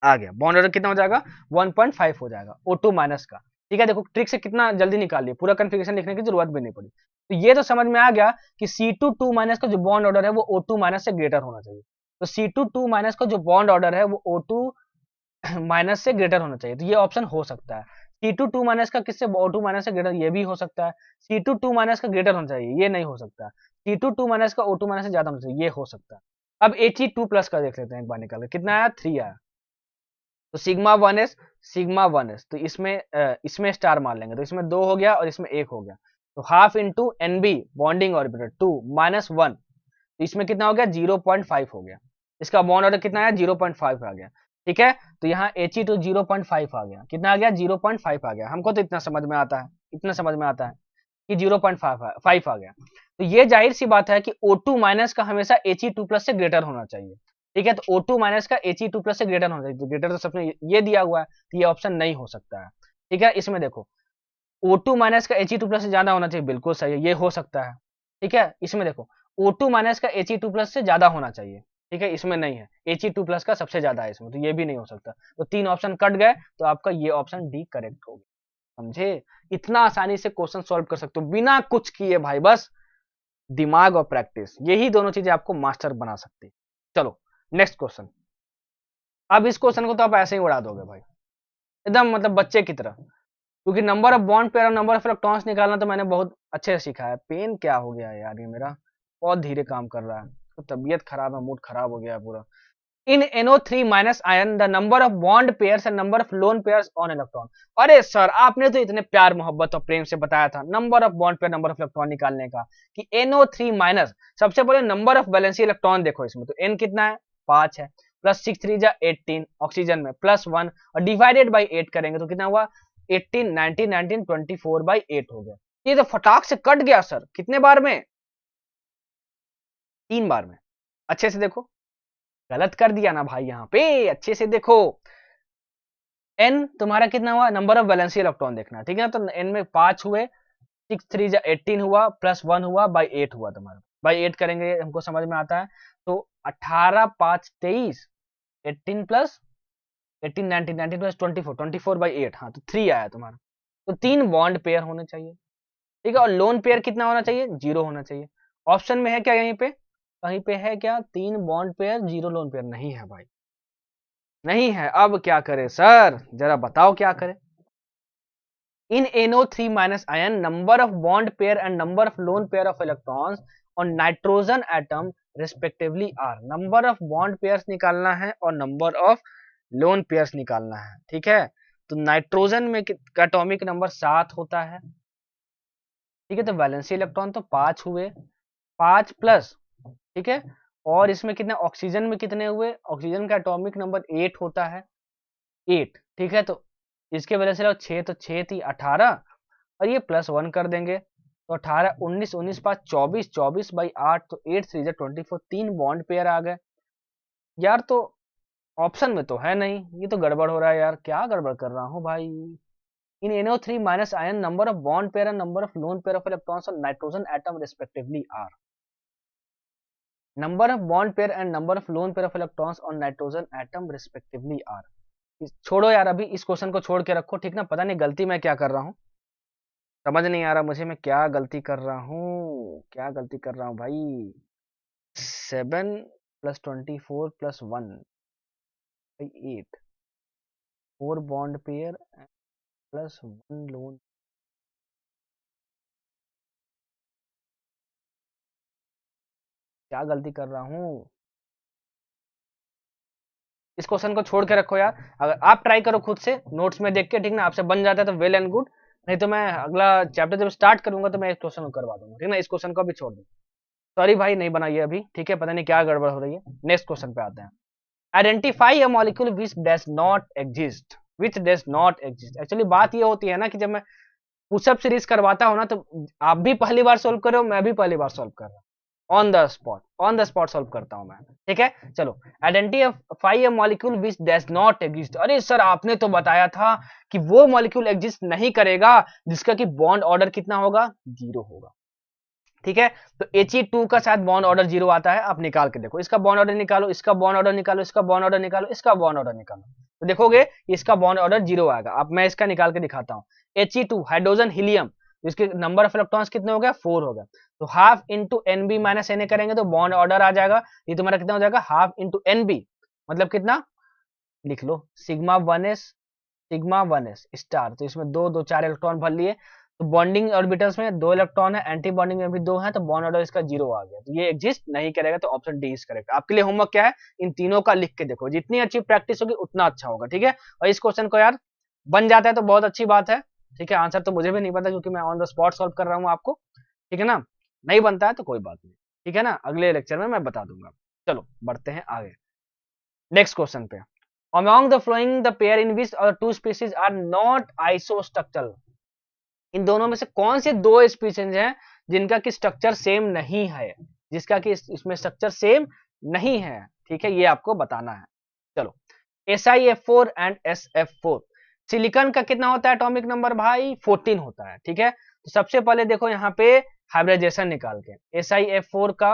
आ गया, बॉन्ड ऑर्डर कितना हो जाएगा 1.5 हो जाएगा O2 माइनस का, ठीक है। देखो ट्रिक से कितना जल्दी निकाल लिया, पूरा कन्फिग्रेशन लिखने की जरूरत भी नहीं पड़ी। तो ये तो समझ में आ गया कि C2 माइनस का जो बॉन्ड ऑर्डर है वो O2 माइनस से ग्रेटर होना चाहिए, तो C2 माइनस का जो बॉन्ड ऑर्डर है वो O2 माइनस से ग्रेटर होना चाहिए, तो ये ऑप्शन हो सकता है। C2 माइनस का किससे O2 माइनस से ग्रेटर, ये भी हो सकता है। C2 माइनस का ग्रेटर होना चाहिए, ये नहीं हो सकता। C2 माइनस का O2 माइनस से ज्यादा होना चाहिए, ये हो सकता है। अब He2 प्लस का देख लेते हैं एक बार निकाल के, कितना आया 3 आया, तो सिग्मा 1s तो इसमें स्टार मान लेंगे, तो इसमें 2 हो गया और इसमें 1 हो गया, तो half into NB bonding orbiter 2 minus 1, तो इसमें कितना हो गया 0.5 हो गया, इसका बॉन्ड ऑर्डर कितना है 0.5 आ गया, ठीक है। तो यहाँ He2 0.5 आ गया, कितना आ गया 0.5 आ गया, हमको तो इतना समझ में आता है, इतना समझ में आता है कि 0.5 आ गया। तो ये जाहिर सी बात है कि O2 माइनस का हमेशा He2 प्लस से ग्रेटर होना चाहिए, ठीक है। तो O2 माइनस का He2 प्लस से ग्रेटर होना चाहिए, तो ग्रेटर तो सबने ये दिया हुआ है, तो ये ऑप्शन नहीं हो सकता है, ठीक है। इसमें देखो O2 माइनस का He2 प्लस से ज्यादा होना चाहिए, बिल्कुल सही है, ये हो सकता है, ठीक है। इसमें देखो O2 माइनस का He2 प्लस से ज्यादा होना चाहिए, ठीक है, इसमें नहीं है, He2 प्लस का सबसे ज्यादा है इसमें, तो ये भी नहीं हो सकता, तो 3 ऑप्शन कट गए, तो आपका ये ऑप्शन डी करेक्ट हो गया, समझे। इतना आसानी से क्वेश्चन सॉल्व कर सकते हो बिना कुछ किए भाई, बस दिमाग और प्रैक्टिस, यही दोनों चीजें आपको मास्टर बना सकती है। चलो नेक्स्ट क्वेश्चन। अब इस क्वेश्चन को तो आप ऐसे ही उड़ा दोगे भाई, एकदम मतलब बच्चे की तरह, क्योंकि नंबर ऑफ बॉन्ड पेयर और नंबर ऑफ इलेक्ट्रॉन्स निकालना तो मैंने बहुत अच्छे से सीखा है। पेन क्या हो गया है यार, ये मेरा बहुत धीरे काम कर रहा है, तो तबीयत खराब है, मूड खराब हो गया है पूरा। इन NO3 minus ion the number of bond pairs and number of lone pairs on electron. अरे सर आपने तो इतने प्यार मोहब्बत और प्रेम से बताया था number of bond pair number of electron निकालने का, कि NO3 माइनस, सबसे पहले नंबर ऑफ वैलेंसी इलेक्ट्रॉन देखो इसमें, तो N कितना है 5 है, प्लस 6 3 जा 18 ऑक्सीजन में, प्लस 1 और डिवाइडेड बाई 8 करेंगे तो कितना हुआ 18 19 19 24 बाई 8 हो गया। ये तो फटाक से कट गया सर, कितने बार में, 3 बार में। अच्छे से देखो, गलत कर दिया ना भाई, यहाँ पे अच्छे से देखो, एन तुम्हारा कितना हुआ, नंबर ऑफ वैलेंसी इलेक्ट्रॉन देखना, ठीक है। तो एन में 5 हुए, 6 3 जा 18 हुआ, प्लस 1 हुआ, बाई 8 हुआ तुम्हारा, बाई 8 करेंगे हमको समझ में आता है, तो 18 5 23, 18 प्लस 18 19 19 प्लस 24 24 बाई 8, हाँ तो 3 आया तुम्हारा। तो 3 बॉन्ड पेयर होने चाहिए, ठीक है, और लोन पेयर कितना होना चाहिए 0 होना चाहिए। ऑप्शन में है क्या, यहीं पे कहीं पे है क्या 3 बॉन्ड पेयर 0 लोन पेयर, नहीं है भाई, नहीं है। अब क्या करें सर, जरा बताओ क्या करें। In NO3 minus ion, number of bond pair and number of lone pair of electrons on nitrogen atom respectively are, number of bond pairs निकालना है और number of lone pairs निकालना है, ठीक है। तो नाइट्रोजन में का एटॉमिक नंबर 7 होता है, ठीक है, तो वैलेंसी इलेक्ट्रॉन तो 5 हुए, 5 प्लस, ठीक है, और इसमें कितने ऑक्सीजन में कितने हुए, ऑक्सीजन का एटॉमिक नंबर 8 होता है, 8, ठीक है। तो इसके वजह से 6 तो 6 थी 18, और ये प्लस 1 कर देंगे, तो 18 19 19 5 24 24 बाई 8, तो 8 3 24, 3 बॉन्ड पेयर आ गए यार। तो ऑप्शन में तो है नहीं, ये तो गड़बड़ हो रहा है यार, क्या गड़बड़ कर रहा हूँ भाई। In NO3 minus ion number of bond pair and number of lone pair of electrons on nitrogen atom respectively are, number of bond pair and number of lone pair of electrons on nitrogen atom respectively are. छोड़ो यार, अभी इस question को छोड़ के रखो, ठीक ना, पता नहीं गलती मैं क्या कर रहा हूँ, समझ नहीं आ रहा मुझे मैं क्या गलती कर रहा हूँ, क्या गलती कर रहा हूँ भाई। 7 plus 24 plus 1 by 8, 4 bond pair plus 1 loan, क्या गलती कर रहा हूँ। इस क्वेश्चन को छोड़ के रखो यार, अगर आप ट्राई करो खुद से नोट्स में देख के, ठीक ना, आपसे बन जाता है तो वेल एंड गुड, नहीं तो मैं अगला चैप्टर जब स्टार्ट करूंगा तो मैं इस क्वेश्चन को करवा दूंगा, ठीक ना, इस क्वेश्चन को भी छोड़ दूँ। सॉरी भाई नहीं बनाइए अभी, ठीक है, पता नहीं क्या गड़बड़ हो रही है। नेक्स्ट क्वेश्चन पे आते हैं। Identify a molecule which does not exist, which does not exist. Actually बात ये होती है ना कि जब मैं पुशअप सीरीज करवाता हूं ना, तो आप भी पहली बार सोल्व कर रहे हो, मैं भी पहली बार सोल्व कर रहा हूँ, ऑन द स्पॉट सोल्व करता हूं मैं, ठीक है। चलो, identify a molecule which does not exist. अरे सर आपने तो बताया था कि वो मॉलिक्यूल एग्जिस्ट नहीं करेगा जिसका कि बॉन्ड ऑर्डर कितना होगा, 0 होगा, ठीक है। तो He2 का शायद बॉन्ड ऑर्डर 0 आता है, आप निकाल के देखो, इसका बॉन्ड ऑर्डर निकालो, इसका बॉन्ड ऑर्डर निकालो, इसका बॉन्ड ऑर्डर निकालो, इसका बॉन्ड ऑर्डर निकालो, तो देखोगे इसका बॉन्ड ऑर्डर 0 आएगा। अब मैं इसका निकाल के दिखाता हूँ। He2 हाइड्रोजन हीलियम, इसके नंबर ऑफ इलेक्ट्रॉन्स कितने हो गया, 4 हो गया, तो half into NB minus Na करेंगे तो बॉन्ड ऑर्डर आ जाएगा, ये तुम्हारा कितना हो जाएगा, हाफ इंटू NB, मतलब कितना, लिख लो सिग्मा 1s स्टार, तो इसमें 4 इलेक्ट्रॉन भर लिए, तो बॉन्डिंग ऑर्बिटल्स में 2 इलेक्ट्रॉन है, एंटी बॉन्डिंग में भी 2 है, तो बॉन्ड ऑर्डर इसका 0 आ गया, तो ये एग्जिस्ट नहीं करेगा, तो ऑप्शन डी इज करेक्ट। आपके लिए होमवर्क क्या है, इन तीनों का लिख के देखो, जितनी अच्छी प्रैक्टिस होगी उतना अच्छा होगा, ठीक है। और इस क्वेश्चन को यार बन जाता है तो बहुत अच्छी बात है, ठीक है। आंसर तो मुझे भी नहीं पता क्योंकि मैं ऑन द स्पॉट सॉल्व कर रहा हूँ आपको, ठीक है ना, नहीं बनता है तो कोई बात नहीं, ठीक है ना, अगले लेक्चर में मैं बता दूंगा। चलो बढ़ते हैं आगे नेक्स्ट क्वेश्चन पे। Among the following the pair in which other two species are not isostructural, इन दोनों में से कौन से 2 स्पीशीज हैं जिनका कि स्ट्रक्चर सेम नहीं है, जिसका कि इसमें स्ट्रक्चर सेम नहीं है, ठीक है, ये आपको बताना है। चलो, SiF4 एंड SF4, सिलिकॉन का कितना होता है एटॉमिक नंबर भाई, 14 होता है, ठीक है। तो सबसे पहले देखो यहाँ पे हाइब्रिडाइजेशन निकाल के, SiF4 का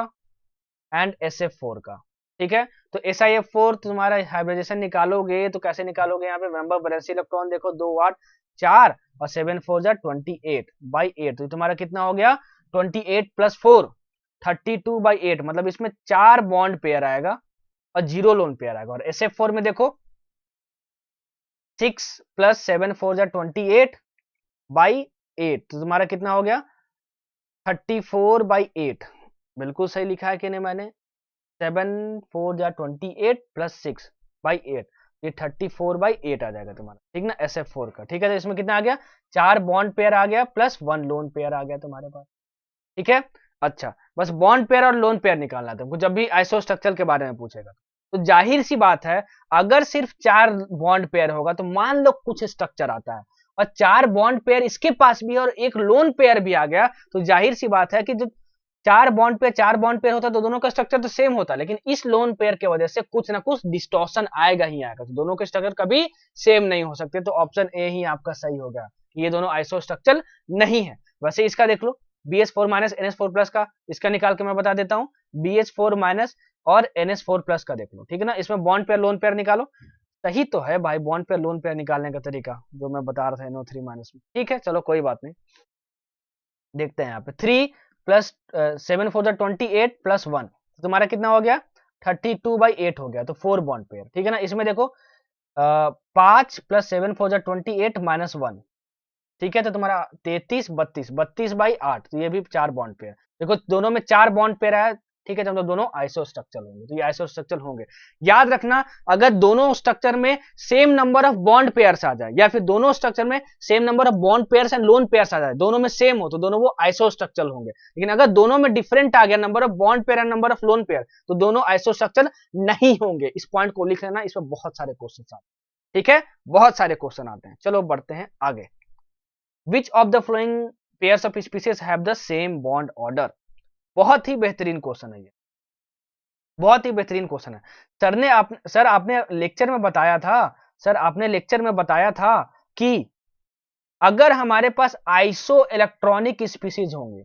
एंड SF4 का, ठीक है। तो SiF4 तुम्हारा हाइब्रिडाइजेशन निकालोगे तो कैसे निकालोगे, यहाँ पे मेंबर वैलेंसी इलेक्ट्रॉन देखो 2 8 4 और 7 4 जा 28/8, तो तुम्हारा कितना हो गया 28 + 4 32/8, मतलब इसमें 4 बॉन्ड पेयर आएगा और 0 लोन पेयर आएगा। और SF4 में देखो 6 + 7 4 जा 28/8, तो तुम्हारा कितना हो गया 34/8, बिल्कुल सही लिखा है कि नहीं मैंने, 7 4 जा 28 + 6/8, ये 34/8 आ जाएगा तुम्हारा, ठीक ना, SF4 का, ठीक है। तो इसमें कितना आ गया 4 बॉन्ड पेयर आ गया प्लस 1 लोन पेयर आ गया तुम्हारे पास, ठीक है। अच्छा, बस बॉन्ड पेयर और लोन पेयर निकालना है तुमको, जब भी आइसो स्ट्रक्चर के बारे में पूछेगा तो जाहिर सी बात है अगर सिर्फ 4 बॉन्ड पेयर होगा तो मान लो कुछ स्ट्रक्चर आता है और 4 बॉन्ड पेयर इसके पास भी और एक लोन पेयर भी आ गया, तो जाहिर सी बात है कि जो 4 बॉन्ड पेयर होता है तो दोनों का स्ट्रक्चर तो सेम होता है, लेकिन इस लोन पेयर की वजह से कुछ ना कुछ डिस्टॉर्शन आएगा ही आएगा, तो दोनों के स्ट्रक्चर कभी सेम नहीं हो सकते, तो ऑप्शन ए ही आपका सही होगा, ये दोनों आइसो स्ट्रक्चर नहीं है। वैसे इसका देख लो BH4 - NH4+ का, इसका निकाल के मैं बता देता हूँ, BH4- और NH4+ का देख लो, ठीक है ना। इसमें बॉन्ड पेयर लोन पेयर निकालो, सही तो है भाई, बॉन्ड पेयर लोन पेयर निकालने का तरीका जो मैं बता रहा था NO3- में, ठीक है। चलो कोई बात नहीं, देखते हैं यहाँ पे 3 + 7 4 जा 28 + 1, तुम्हारा कितना हो गया 32/8 हो गया, तो 4 बॉन्ड पेयर, ठीक है ना। इसमें देखो 5 + 7 4 जा 28 - 1, ठीक है, तो तुम्हारा 33 32/8, तो ये भी 4 बॉन्ड पेयर, देखो दोनों में 4 बॉन्ड पेयर है, ठीक है, तो दोनों आइसो स्ट्रक्चर होंगे, तो ये आइसो स्ट्रक्चर होंगे। याद रखना अगर दोनों स्ट्रक्चर में same number of bond pairs आ जाए या फिर दोनों स्ट्रक्चर में same number of bond pairs and lone pairs आ जाए, दोनों में सेम हो तो दोनों वो आइसो स्ट्रक्चर होंगे, लेकिन अगर दोनों में डिफरेंट आ गया number of bond pair and number of lone pair तो दोनों आइसो स्ट्रक्चर नहीं होंगे। इस पॉइंट को लिख लेना, इसमें बहुत सारे क्वेश्चन आते हैं, ठीक है, बहुत सारे क्वेश्चन आते हैं। चलो बढ़ते हैं आगे। Which of the following pairs of species have the same bond order? बहुत ही बेहतरीन क्वेश्चन है ये, बहुत ही बेहतरीन क्वेश्चन है। सर आपने लेक्चर में बताया था, सर आपने लेक्चर में बताया था कि अगर हमारे पास आइसो इलेक्ट्रॉनिक स्पीसीज होंगे,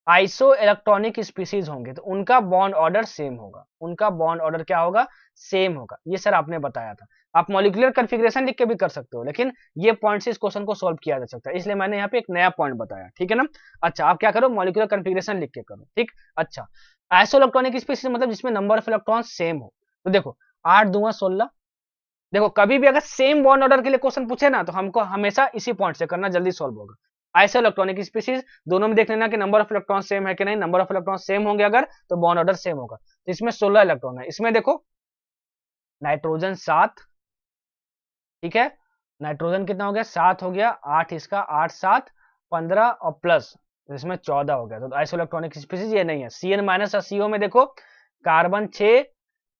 आइसो इलेक्ट्रॉनिक स्पीसीज होंगे तो उनका बॉन्ड ऑर्डर सेम होगा, उनका बॉन्ड ऑर्डर क्या होगा, सेम होगा, ये सर आपने बताया था। आप मॉलिक्यूलर कॉन्फ़िगरेशन लिख के भी कर सकते हो, लेकिन ये पॉइंट से इस क्वेश्चन को सॉल्व किया जा सकता है, इसलिए मैंने यहाँ पे एक नया पॉइंट बताया, ठीक है ना। अच्छा, आप क्या करो मॉलिक्यूलर कॉन्फ़िगरेशन लिख के करो, ठीक। अच्छा, आइसो इलेक्ट्रॉनिक स्पीसीज मतलब जिसमें नंबर ऑफ इलेक्ट्रॉन सेम हो, तो देखो 8 दूंगा 16, देखो कभी भी अगर सेम बॉन्ड ऑर्डर के लिए क्वेश्चन पूछे ना तो हमको हमेशा इसी पॉइंट से करना, जल्दी सॉल्व होगा। आइसो इलेक्ट्रॉनिक स्पीसीज दोनों में देख लेना कि नंबर ऑफ इलेक्ट्रॉन सेम है कि नहीं, नंबर ऑफ इलेक्ट्रॉन सेम होंगे अगर तो बॉन्ड ऑर्डर सेम होगा, तो इसमें 16 इलेक्ट्रॉन है, इसमें देखो नाइट्रोजन 7, ठीक है, नाइट्रोजन कितना हो गया 7 हो गया, 8 इसका, 8 7 15 और प्लस इसमें 14 हो गया। तो आइसोइलेक्ट्रॉनिक स्पीशीज ये नहीं है। Cn माइनस और CO में देखो कार्बन 6,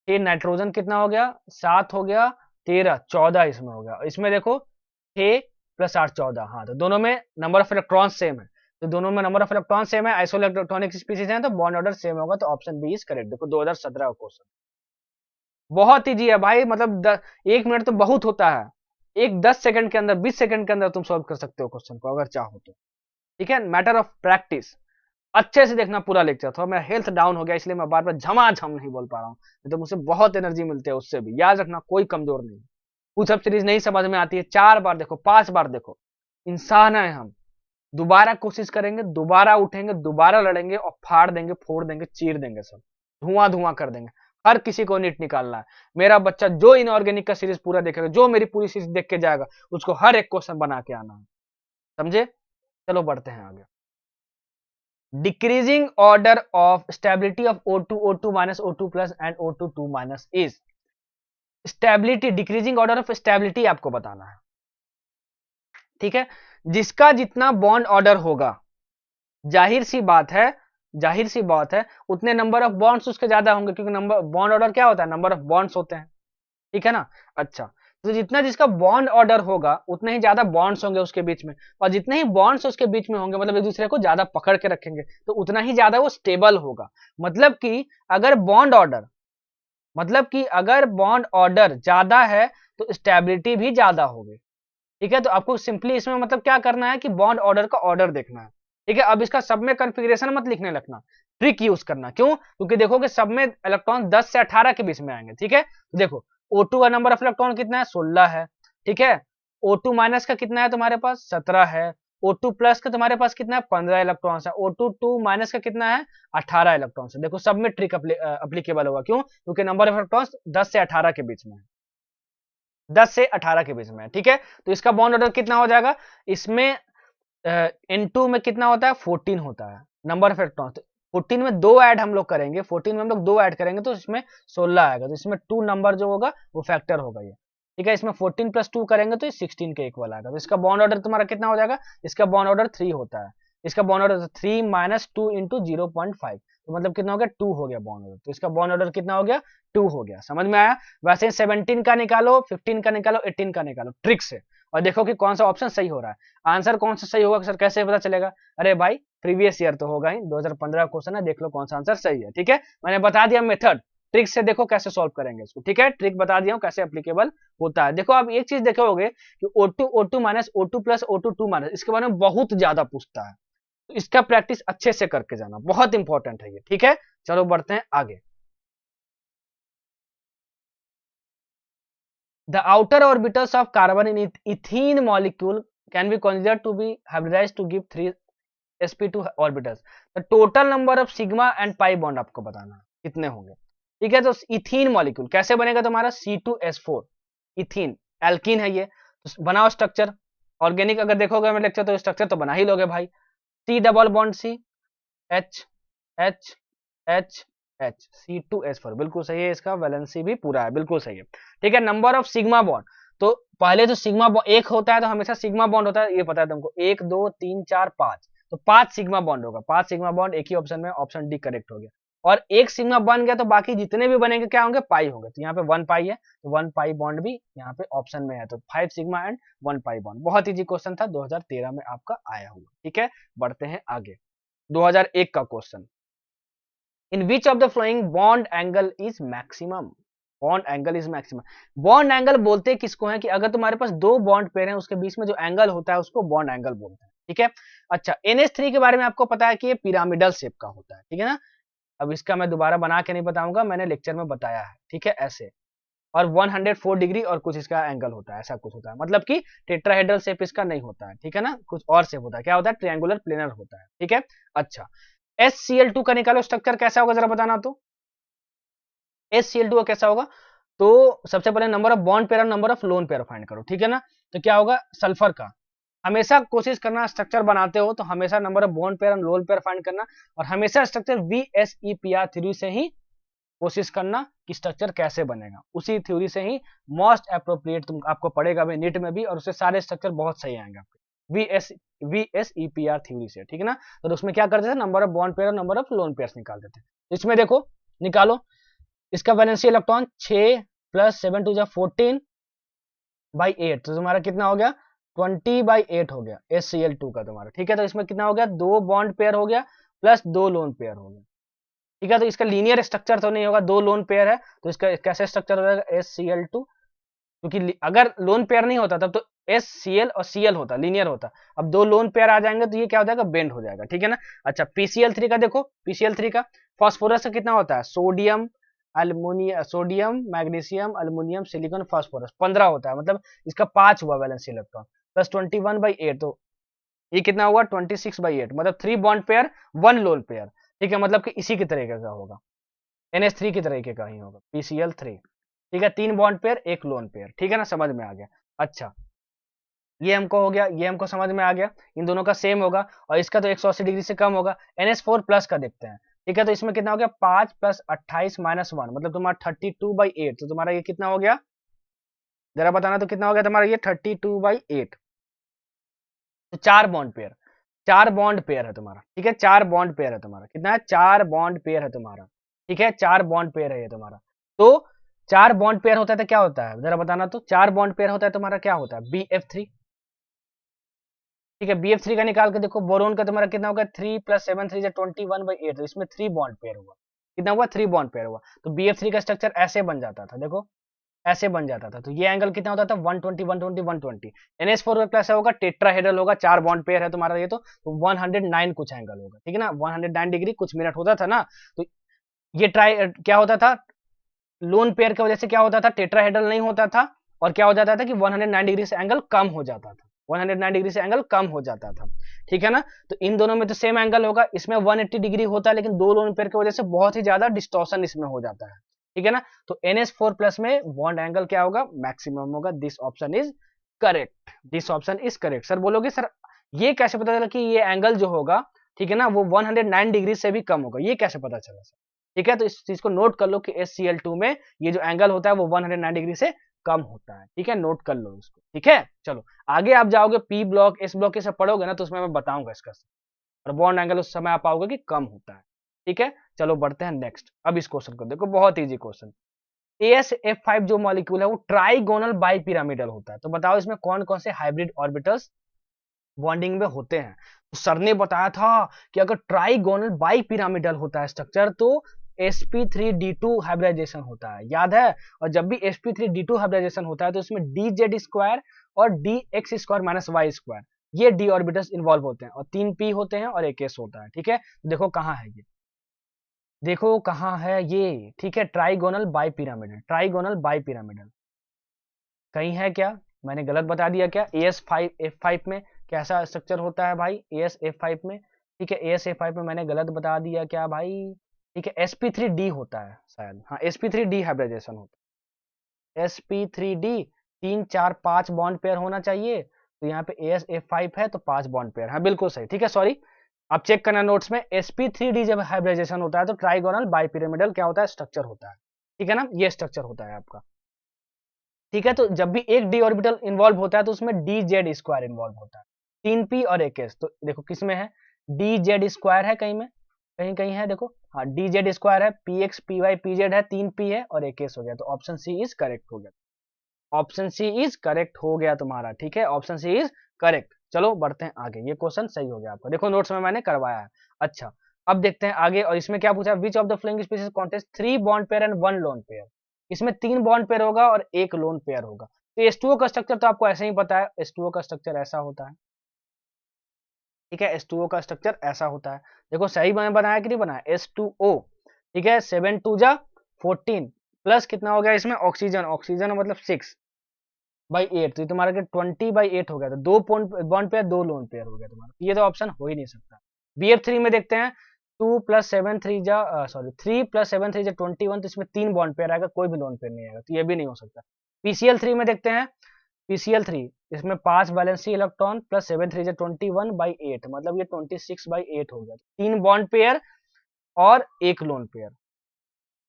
फिर नाइट्रोजन कितना हो गया 7 हो गया, 13 14 इसमें हो गया। इसमें देखो 6 प्लस 8 14, हाँ तो दोनों में नंबर ऑफ इलेक्ट्रॉन सेम है, तो दोनों में नंबर ऑफ इलेक्ट्रॉन सेम है, आइसोइलेक्ट्रॉनिक स्पीशीज है, तो बॉन्ड ऑर्डर सेम होगा, तो ऑप्शन बी इज करेक्ट। देखो 2017 का क्वेश्चन बहुत ईजी है भाई, मतलब 1 मिनट तो बहुत होता है, एक 10 सेकंड के अंदर 20 सेकंड के अंदर तुम सॉल्व कर सकते हो क्वेश्चन को अगर चाहो तो, ठीक है, मैटर ऑफ प्रैक्टिस। अच्छे से देखना पूरा लेक्चर, थोड़ा मेरा हेल्थ डाउन हो गया इसलिए मैं बार बार झमाझम नहीं बोल पा रहा हूँ, तो मुझसे बहुत एनर्जी मिलती है उससे भी, याद रखना कोई कमजोर नहीं। पुशअप सीरीज नहीं समझ में आती है 4 बार देखो 5 बार देखो, इंसान है हम, दोबारा कोशिश करेंगे, दोबारा उठेंगे, दोबारा लड़ेंगे और फाड़ देंगे, फोड़ देंगे, चीर देंगे, सब धुआं धुआं कर देंगे। हर किसी को नीट निकालना है। मेरा बच्चा जो इनऑर्गेनिक का सीरीज पूरा देखेगा, जो मेरी पूरी सीरीज देख के जाएगा, उसको हर एक क्वेश्चन बना के आना है, समझे। चलो बढ़ते हैं आगे। Decreasing order of stability of O2 O2 minus O2 plus and O2 2 minus is, stability, decreasing order of stability आपको बताना है, ठीक है। जिसका जितना बॉन्ड ऑर्डर होगा, जाहिर सी बात है, जाहिर सी बात है उतने नंबर ऑफ बॉन्ड्स उसके ज्यादा होंगे, क्योंकि नंबर बॉन्ड ऑर्डर क्या होता है, नंबर ऑफ बॉन्ड्स होते हैं, ठीक है ना। अच्छा, तो जितना जिसका बॉन्ड ऑर्डर होगा उतने ही ज्यादा बॉन्ड्स होंगे उसके बीच में, और जितने ही बॉन्ड्स उसके बीच में होंगे मतलब एक दूसरे को ज्यादा पकड़ के रखेंगे, तो उतना ही ज्यादा वो स्टेबल होगा। मतलब कि अगर बॉन्ड ऑर्डर, मतलब कि अगर बॉन्ड ऑर्डर ज्यादा है तो स्टेबिलिटी भी ज्यादा होगी, ठीक है। तो आपको सिंपली इसमें मतलब क्या करना है कि बॉन्ड ऑर्डर का ऑर्डर देखना है, ठीक है। अब इसका सब में कॉन्फ़िगरेशन मत लिखने लगना, ट्रिक यूज करना, क्यों, क्योंकि देखो कि सब में इलेक्ट्रॉन 10 से 18 के बीच में आएंगे, ठीक है। तो देखो O2 का नंबर ऑफ इलेक्ट्रॉन कितना है 16 है, ठीक है। O2 माइनस का कितना है तुम्हारे पास 17 है, O2 प्लस का तुम्हारे पास कितना है 15 इलेक्ट्रॉन्स है, O2 2 माइनस का कितना है 18 इलेक्ट्रॉन्स है। देखो सब में ट्रिक अप्लीकेबल होगा, क्यों, क्योंकि नंबर ऑफ इलेक्ट्रॉन्स 10 से 18 के बीच में है, 10 से 18 के बीच में है, ठीक है। तो इसका बॉन्ड ऑर्डर कितना हो जाएगा, इसमें N2 में कितना होता है 14 होता है नंबर ऑफ इलेक्ट्रॉन, 14 में 2 ऐड हम लोग करेंगे, 14 में हम लोग 2 ऐड करेंगे तो इसमें 16 आएगा, तो इसमें 2 नंबर जो होगा वो फैक्टर होगा ये, ठीक है। इसमें 14 प्लस 2 करेंगे तो 16 के इक्वल आएगा, तो इसका बॉन्ड ऑर्डर तुम्हारा कितना हो जाएगा, इसका बॉन्ड ऑर्डर 3 होता है, इसका बॉन्ड ऑर्डर 3 माइनस 2 इंटू 0.5, तो मतलब कितना हो गया 2 हो गया बॉन्ड ऑर्डर, तो इसका बॉन्ड ऑर्डर कितना हो गया 2 हो गया, समझ में आया। वैसे 17 का निकालो, 15 का निकालो, 18 का निकालो ट्रिक से, और देखो कि कौन सा ऑप्शन सही हो रहा है, आंसर कौन सा सही होगा, सर कैसे पता चलेगा, अरे भाई प्रीवियस ईयर तो होगा ही, 2015 का क्वेश्चन है, देख लो कौन सा आंसर सही है, ठीक है। मैंने बता दिया मेथड, ट्रिक से देखो कैसे सॉल्व करेंगे इसको, ठीक है, ट्रिक बता दिया हूं कैसे एप्लीकेबल होता है। देखो आप एक चीज देखोगे कि O2 minus O2 plus O2 2 minus, इसके बारे में बहुत ज्यादा पूछता है, तो इसका प्रैक्टिस अच्छे से करके जाना, बहुत इंपॉर्टेंट है ये, ठीक है। चलो बढ़ते हैं आगे। The outer orbitals of carbon in ethene molecule can be considered to be hybridized to give 3 sp2 orbitals. The total number of sigma and pi bond आपको बताना है कितने होंगे, ठीक है। तो इथीन मॉलिक्यूल कैसे बनेगा तुम्हारा C2H4, इथीन एल्कीन है ये, तो बनाओ स्ट्रक्चर, ऑर्गेनिक अगर देखोगे मैं लेक्चर तो स्ट्रक्चर तो बना ही लोगे भाई, C double bond C, H H H H C2H4 बिल्कुल सही है, इसका वैलेंसी भी पूरा है, बिल्कुल सही है, ठीक है। नंबर ऑफ सिग्मा बॉन्ड, तो पहले तो सिग्मा एक होता है तो हमेशा सिग्मा बॉन्ड होता है, ये पता है तुमको, 1 2 3 4 5, तो 5 सिग्मा बॉन्ड होगा, 5 सिग्मा बॉन्ड एक ही ऑप्शन में, ऑप्शन डी करेक्ट हो गया। और एक सिग्मा बन गया तो बाकी जितने भी बनेंगे क्या होंगे पाई होंगे, तो यहाँ पे 1 पाई है, तो 1 पाई बॉन्ड भी यहाँ पे ऑप्शन में है, तो 5 सिग्मा एंड 1 पाई बॉन्ड, बहुत इजी क्वेश्चन था, 2013 में आपका आया हुआ, ठीक है। बढ़ते हैं आगे, 2001 का question, in which of the following bond angle is maximum, bond angle is maximum, bond angle बोलते किसको है कि अगर तुम्हारे पास दो बॉन्ड पेयर हैं उसके बीच में जो एंगल होता है उसको बॉन्ड एंगल बोलते हैं, ठीक है। अच्छा NH3 के बारे में आपको पता है कि ये पिरामिडल शेप का होता है, ठीक है ना। अब इसका मैं दोबारा बना के नहीं बताऊंगा, मैंने लेक्चर में बताया है, ठीक है, ऐसे, और 104 डिग्री और कुछ इसका एंगल होता है, ऐसा कुछ होता है, मतलब कि टेट्राहेड्रल शेप इसका नहीं होता है, ठीक है ना, कुछ और शेप होता है, क्या होता है ट्रायंगुलर प्लेनर होता है, ठीक है। अच्छा HCl2 का निकालो स्ट्रक्चर कैसा होगा जरा बताना, तो HCl2 का कैसा होगा, तो सबसे पहले नंबर ऑफ बॉन्ड पेयर और number of lone pair find करो, ठीक है ना। तो क्या होगा सल्फर का, हमेशा कोशिश करना स्ट्रक्चर बनाते हो तो हमेशा नंबर ऑफ बॉन्ड पेयर और लोन पेयर फाइंड करना, और हमेशा स्ट्रक्चर VSEPR3 से ही कोशिश करना कि स्ट्रक्चर कैसे बनेगा, उसी थ्योरी से ही मोस्ट अप्रोप्रिएट तुम आपको पड़ेगा भाई नीट में भी, और उससे सारे स्ट्रक्चर बहुत सही आएंगे आपके VSEPR थ्योरी से, ठीक है ना। तो उसमें क्या करते थे, नंबर ऑफ बॉन्ड पेयर और नंबर ऑफ लोन पेयर्स निकालते थे। इसमें देखो निकालो, इसका वैलेंसी इलेक्ट्रॉन 6 + 7 × 14/8, तो तुम्हारा कितना हो गया 20/8 हो गया HCl2 का तुम्हारा, ठीक है। तो इसमें कितना हो गया, 2 बॉन्ड पेयर हो गया प्लस 2 लोन पेयर हो गया, ठीक है। तो इसका लीनियर स्ट्रक्चर तो नहीं होगा, 2 लोन पेयर है तो इसका कैसे स्ट्रक्चर हो जाएगा HCl2, क्योंकि अगर लोन पेयर नहीं होता तब तो HCl और Cl होता, लीनियर होता। अब 2 लोन पेयर आ जाएंगे तो ये क्या हो जाएगा, बेंड हो जाएगा, ठीक है ना। अच्छा PCl3 का देखो, PCl3 का फास्फोरस का कितना होता है, sodium magnesium aluminium silicon phosphorus 15 होता है, मतलब इसका 5 हुआ वैलेंसी इलेक्ट्रॉन, प्लस 21/8, तो ये कितना हुआ 26/8, मतलब 3 बॉन्ड पेयर 1 लोन पेयर, ठीक है। मतलब कि इसी की तरीके का होगा, NH3 की तरीके का ही होगा PCl3, ठीक है। 3 बॉन्ड पेयर 1 लोन पेयर, ठीक है ना, समझ में आ गया। अच्छा ये हमको हो गया, ये हमको समझ में आ गया, इन दोनों का सेम होगा और इसका तो 180 डिग्री से कम होगा। NH4 प्लस का देखते हैं, ठीक है। तो इसमें कितना हो गया 5 + 28 - 1, मतलब तुम्हारा 32/8, तो तुम्हारा ये कितना हो गया, जरा बताना तो कितना हो गया तुम्हारा ये 32/8, तो 4 बॉन्ड पेयर, 4 बॉन्ड पेयर है तुम्हारा, ठीक है। 4 बॉन्ड पेयर है तुम्हारा, कितना है 4 बॉन्ड पेयर है तुम्हारा, ठीक है। 4 बॉन्ड पेयर है ये तुम्हारा, तो 4 बॉन्ड पेयर होता है तो क्या होता है, जरा बताना तो 4 बॉन्ड पेयर होता है तुम्हारा क्या होता है BF3, ठीक है। BF3 का निकाल के देखो, बोरोन का तुम्हारा कितना होगा 3 + 7 3 = 21/8, तो इसमें 3 बॉन्ड पेयर हुआ, कितना हुआ 3 बॉन्ड पेयर हुआ, तो BF3 का स्ट्रक्चर ऐसे बन जाता था, देखो ऐसे बन जाता था। तो ये एंगल कितना होता था 120 120 120। NH4 का कैसा होगा, टेट्राहेड्रल होगा, 4 बॉन्ड पेयर है तुम्हारा ये, तो 109 कुछ एंगल होगा, ठीक है ना, 109 डिग्री कुछ मिनट होता था ना। तो ये ट्राई क्या होता था, लोन पेयर की वजह से क्या होता था, टेट्राहेड्रल नहीं होता था, और क्या हो जाता था कि 109 डिग्री से एंगल कम हो जाता था, 109 डिग्री से एंगल कम हो जाता था, ठीक है ना। तो इन दोनों में तो सेम एंगल होगा, इसमें 180 डिग्री होता है, लेकिन 2 लोन पेयर की वजह से बहुत ही ज्यादा डिस्टॉर्शन इसमें हो जाता है, ठीक है ना। तो NH4 प्लस में बॉन्ड एंगल क्या होगा, मैक्सिमम होगा। This option is correct, this option is correct. Sir बोलोगे सर ये कैसे पता चला कि ये एंगल जो होगा, ठीक है ना, वो 109 डिग्री से भी कम होगा, ये कैसे पता चला सर, ठीक है। तो इस चीज को नोट कर लो कि HCl2 में ये जो एंगल होता है वो 109 डिग्री से कम होता है, ठीक है, नोट कर लो इसको, ठीक है। चलो आगे आप जाओगे P ब्लॉक S ब्लॉक ये सब पढ़ोगे ना, तो उसमें मैं बताऊंगा इसका, और बॉन्ड एंगल उस समय आप पाओगे कि कम होता है, ठीक है। चलो बढ़ते हैं नेक्स्ट, अब इस क्वेश्चन को देखो, बहुत इजी क्वेश्चन। AsF5 जो मॉलिक्यूल है वो ट्राइगोनल बाइपिरामिडल होता है, तो बताओ इसमें कौन कौन से हाइब्रिड ऑर्बिटल्स बॉन्डिंग में होते हैं। तो सर ने बताया था कि अगर ट्राइगोनल बाइपिरामिडल होता है स्ट्रक्चर तो sp3d2 हाइब्रिडाइजेशन होता है, याद है। और जब भी sp3d2 हाइब्रिडाइजेशन होता है तो इसमें dz² और dx² - y² ये d ऑर्बिटल्स इन्वॉल्व होते हैं, और 3 p होते हैं और एक s होता है, ठीक है। देखो कहाँ है ये, देखो कहाँ है ये, ठीक है। ट्राइगोनल बाइपिरामिडल, ट्राइगोनल बाइपिरामिडल कहीं है क्या, मैंने गलत बता दिया क्या। AsF5 में कैसा स्ट्रक्चर होता है भाई, AsF5 में, ठीक है। AsF5 में मैंने गलत बता दिया क्या भाई, ठीक है। sp3d होता है शायद, हाँ sp3d हाइब्रिडाइजेशन होता है, sp3d 3 4 5 बॉन्ड पेयर होना चाहिए, तो यहाँ पे AsF5 है तो 5 बॉन्ड पेयर, हाँ बिल्कुल सही, ठीक है। सॉरी आप चेक करना नोट्स में, sp3d जब हाइब्रिडाइजेशन होता है तो ट्राइगोनल बाइपिरामिडल क्या होता है, स्ट्रक्चर होता है, ठीक है ना, ये स्ट्रक्चर होता है आपका, ठीक है। तो जब भी एक d ऑर्बिटल इन्वॉल्व होता है तो उसमें dz² इन्वॉल्व होता है, 3p और एक s। तो देखो किसमें है, dz² है कहीं में, कहीं कहीं है, देखो हाँ dz² है, px py pz है, 3p है और एक s हो गया, तो ऑप्शन सी इज करेक्ट हो गया, ऑप्शन सी इज करेक्ट हो गया तुम्हारा, ठीक है, ऑप्शन सी इज करेक्ट। चलो बढ़ते हैं आगे, ये क्वेश्चन सही हो गया आपका, देखो नोट्स में मैंने करवाया है। अच्छा अब देखते हैं आगे, और इसमें क्या पूछा, विच of the flowing species contest 3 bond pair and 1 lone pair. इसमें 3 बॉन्ड पेयर होगा और 1 लोन पेयर होगा। तो H2O का स्ट्रक्चर तो आपको ऐसे ही पता है, H2O का स्ट्रक्चर ऐसा होता है, ठीक है। H2O का स्ट्रक्चर ऐसा होता है, देखो सही मैंने बनाया कि नहीं बनाया, H2O, ठीक है। 7 2 जा 14 प्लस कितना हो गया इसमें ऑक्सीजन, ऑक्सीजन मतलब 6/8, तो तुम्हारा 20/8 हो गया, तो 2 बॉन्ड पेयर 2 लोन पेयर हो गया तुम्हारा, ये तो ऑप्शन हो ही नहीं सकता। BF3 में देखते हैं, 2 + 7 3 जा सॉरी 3 + 7 3 जा 21, तो इसमें 3 बॉन्ड पेयर आएगा, कोई भी लोन पेयर नहीं आएगा, तो ये भी नहीं हो सकता। PCl3 में देखते हैं, PCl3 इसमें 5 वैलेंसी इलेक्ट्रॉन प्लस 7 3 जा 21/8, मतलब ये 26/8 हो गया, 3 बॉन्ड पेयर और 1 लोन पेयर,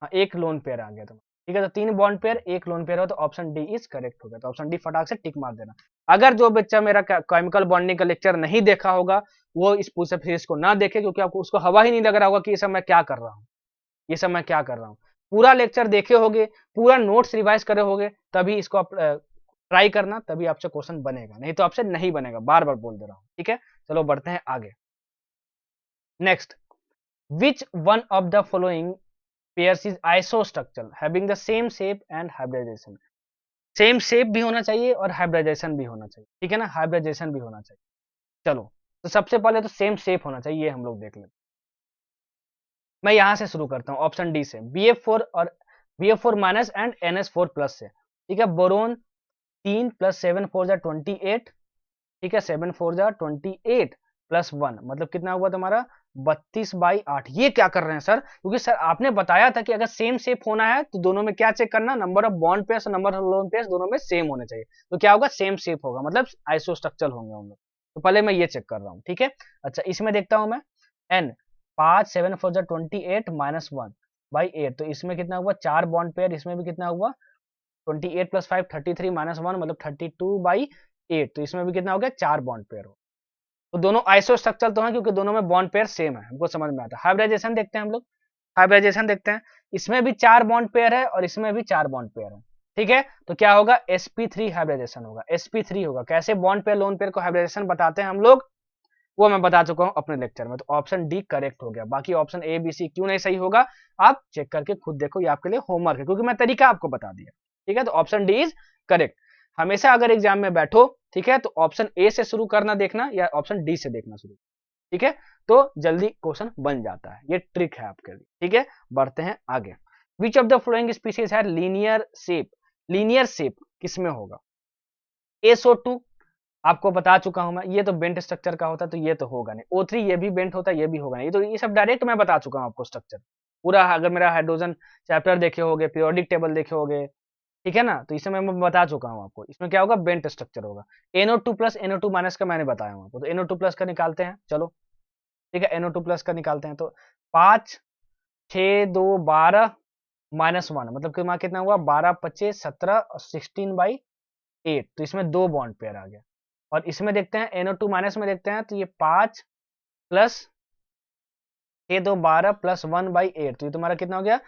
हाँ, एक लोन पेयर आ गया तुम्हारा, ठीक है। तो 3 बॉन्ड पेयर, एक लोन पेयर हो, तो ऑप्शन डी इज करेक्ट हो गया। तो ऑप्शन डी फटाक से टिक मार देना। अगर जो बच्चा मेरा केमिकल बॉन्डिंग का लेक्चर नहीं देखा होगा, वो इस पूरे सीरीज को ना देखे, क्योंकि आपको उसको हवा ही नहीं लग रहा होगा कि ये सब मैं क्या कर रहा हूँ, ये सब मैं क्या कर रहा हूँ। पूरा लेक्चर देखे होगे, पूरा नोट्स रिवाइज करे होगे, तभी इसको आप ट्राई करना, तभी आपसे क्वेश्चन बनेगा, नहीं तो आपसे नहीं बनेगा, बार बार बोल दे रहा हूँ, ठीक है। चलो बढ़ते हैं आगे। Next, which one of the following pairs is isostructural having the same shape and hybridisation. Same shape भी होना चाहिए और हाइब्रिडाइजेशन भी होना चाहिए, ठीक है ना, हाइब्रिडाइजेशन भी होना चाहिए। चलो, तो सबसे पहले तो सेम शेप होना चाहिए, ये हम लोग देख लेते हैं। मैं यहां से शुरू करता हूं, ऑप्शन डी से, BF4 और BF4 minus and NS4 plus से, ठीक है। बोरोन 3 प्लस 7 4 जा 28, ठीक है, 7 4 जा 28 प्लस 1 मतलब कितना हुआ तुम्हारा 32/8। ये क्या कर रहे हैं सर, क्योंकि सर आपने बताया था कि अगर सेम शेप होना है तो दोनों में क्या चेक करना, नंबर ऑफ बॉन्ड पेयर्स और नंबर ऑफ लोन पेयर्स दोनों में सेम होने चाहिए। तो क्या होगा, सेम शेप होगा, मतलब आइसोस्ट्रक्चरल होंगे हम लोग। तो पहले मैं ये चेक कर रहा हूँ, ठीक है। अच्छा, इसमें देखता हूं मैं, एन 5 7 4 जा 28 माइनस 1/8, तो इसमें कितना हुआ 4 बॉन्ड पेयर, इसमें भी कितना हुआ 28 प्लस 5 33 माइनस 1 मतलब 32/8, तो इसमें भी कितना हो गया 4 बॉन्ड पेयर हो। तो दोनों आइसोस्ट्रक्चरल तो हैं, क्योंकि दोनों में बॉन्ड पेयर सेम है, हमको समझ में आता है। हाइब्रिडाइजेशन देखते हैं हम लोग, हाइब्रिडाइजेशन देखते हैं। इसमें भी 4 बॉन्ड पेयर है और इसमें भी 4 बॉन्ड पेयर है, ठीक है। तो क्या होगा, sp3 हाइब्रिडाइजेशन होगा, sp3 होगा। कैसे बॉन्ड पेयर लोन पेयर को हाइब्रिडाइजेशन बताते हैं हम लोग, वो मैं बता चुका हूं अपने लेक्चर में। तो ऑप्शन डी करेक्ट हो गया। बाकी ऑप्शन ए बी सी क्यों नहीं सही होगा, आप चेक करके खुद देखो, ये आपके लिए होमवर्क है, क्योंकि मैं तरीका आपको बता दिया, ठीक है। तो ऑप्शन डी इज करेक्ट। हमेशा अगर एग्जाम में बैठो, ठीक है, तो ऑप्शन ए से शुरू करना देखना या ऑप्शन डी से देखना शुरू, ठीक है, तो जल्दी क्वेश्चन बन जाता है। ये ट्रिक है आपके लिए, ठीक है। बढ़ते हैं आगे। विच ऑफ द फॉलोइंग स्पीसीज है लीनियर शेप, लीनियर शेप किसमें होगा, SO2 आपको बता चुका हूं मैं, ये तो बेंट स्ट्रक्चर का होता है, तो ये तो होगा नहीं। O3 ये भी बेंट होता है, ये भी होगा नहीं। तो ये सब डायरेक्ट मैं बता चुका हूं आपको स्ट्रक्चर पूरा। अगर मेरा हाइड्रोजन चैप्टर देखे होगे, पीरियोडिक टेबल देखे होगे, ठीक है ना, तो इसमें मैं बता चुका हूं आपको। इसमें क्या होगा, बेंट स्ट्रक्चर होगा। NO2 प्लस NO2 माइनस का मैंने बताया हूं आपको, तो NO2 प्लस का निकालते हैं, चलो, ठीक है। NO2 प्लस का निकालते हैं, तो 5 6 2 12 माइनस 1 मतलब कि कितना हुआ 12 25 17 और 16/8, तो इसमें 2 बॉन्ड पेयर आ गया। और इसमें देखते हैं NO2 माइनस में देखते हैं, तो ये 5 प्लस 6 2 12 प्लस 1/8, तो ये तुम्हारा कितना हो गया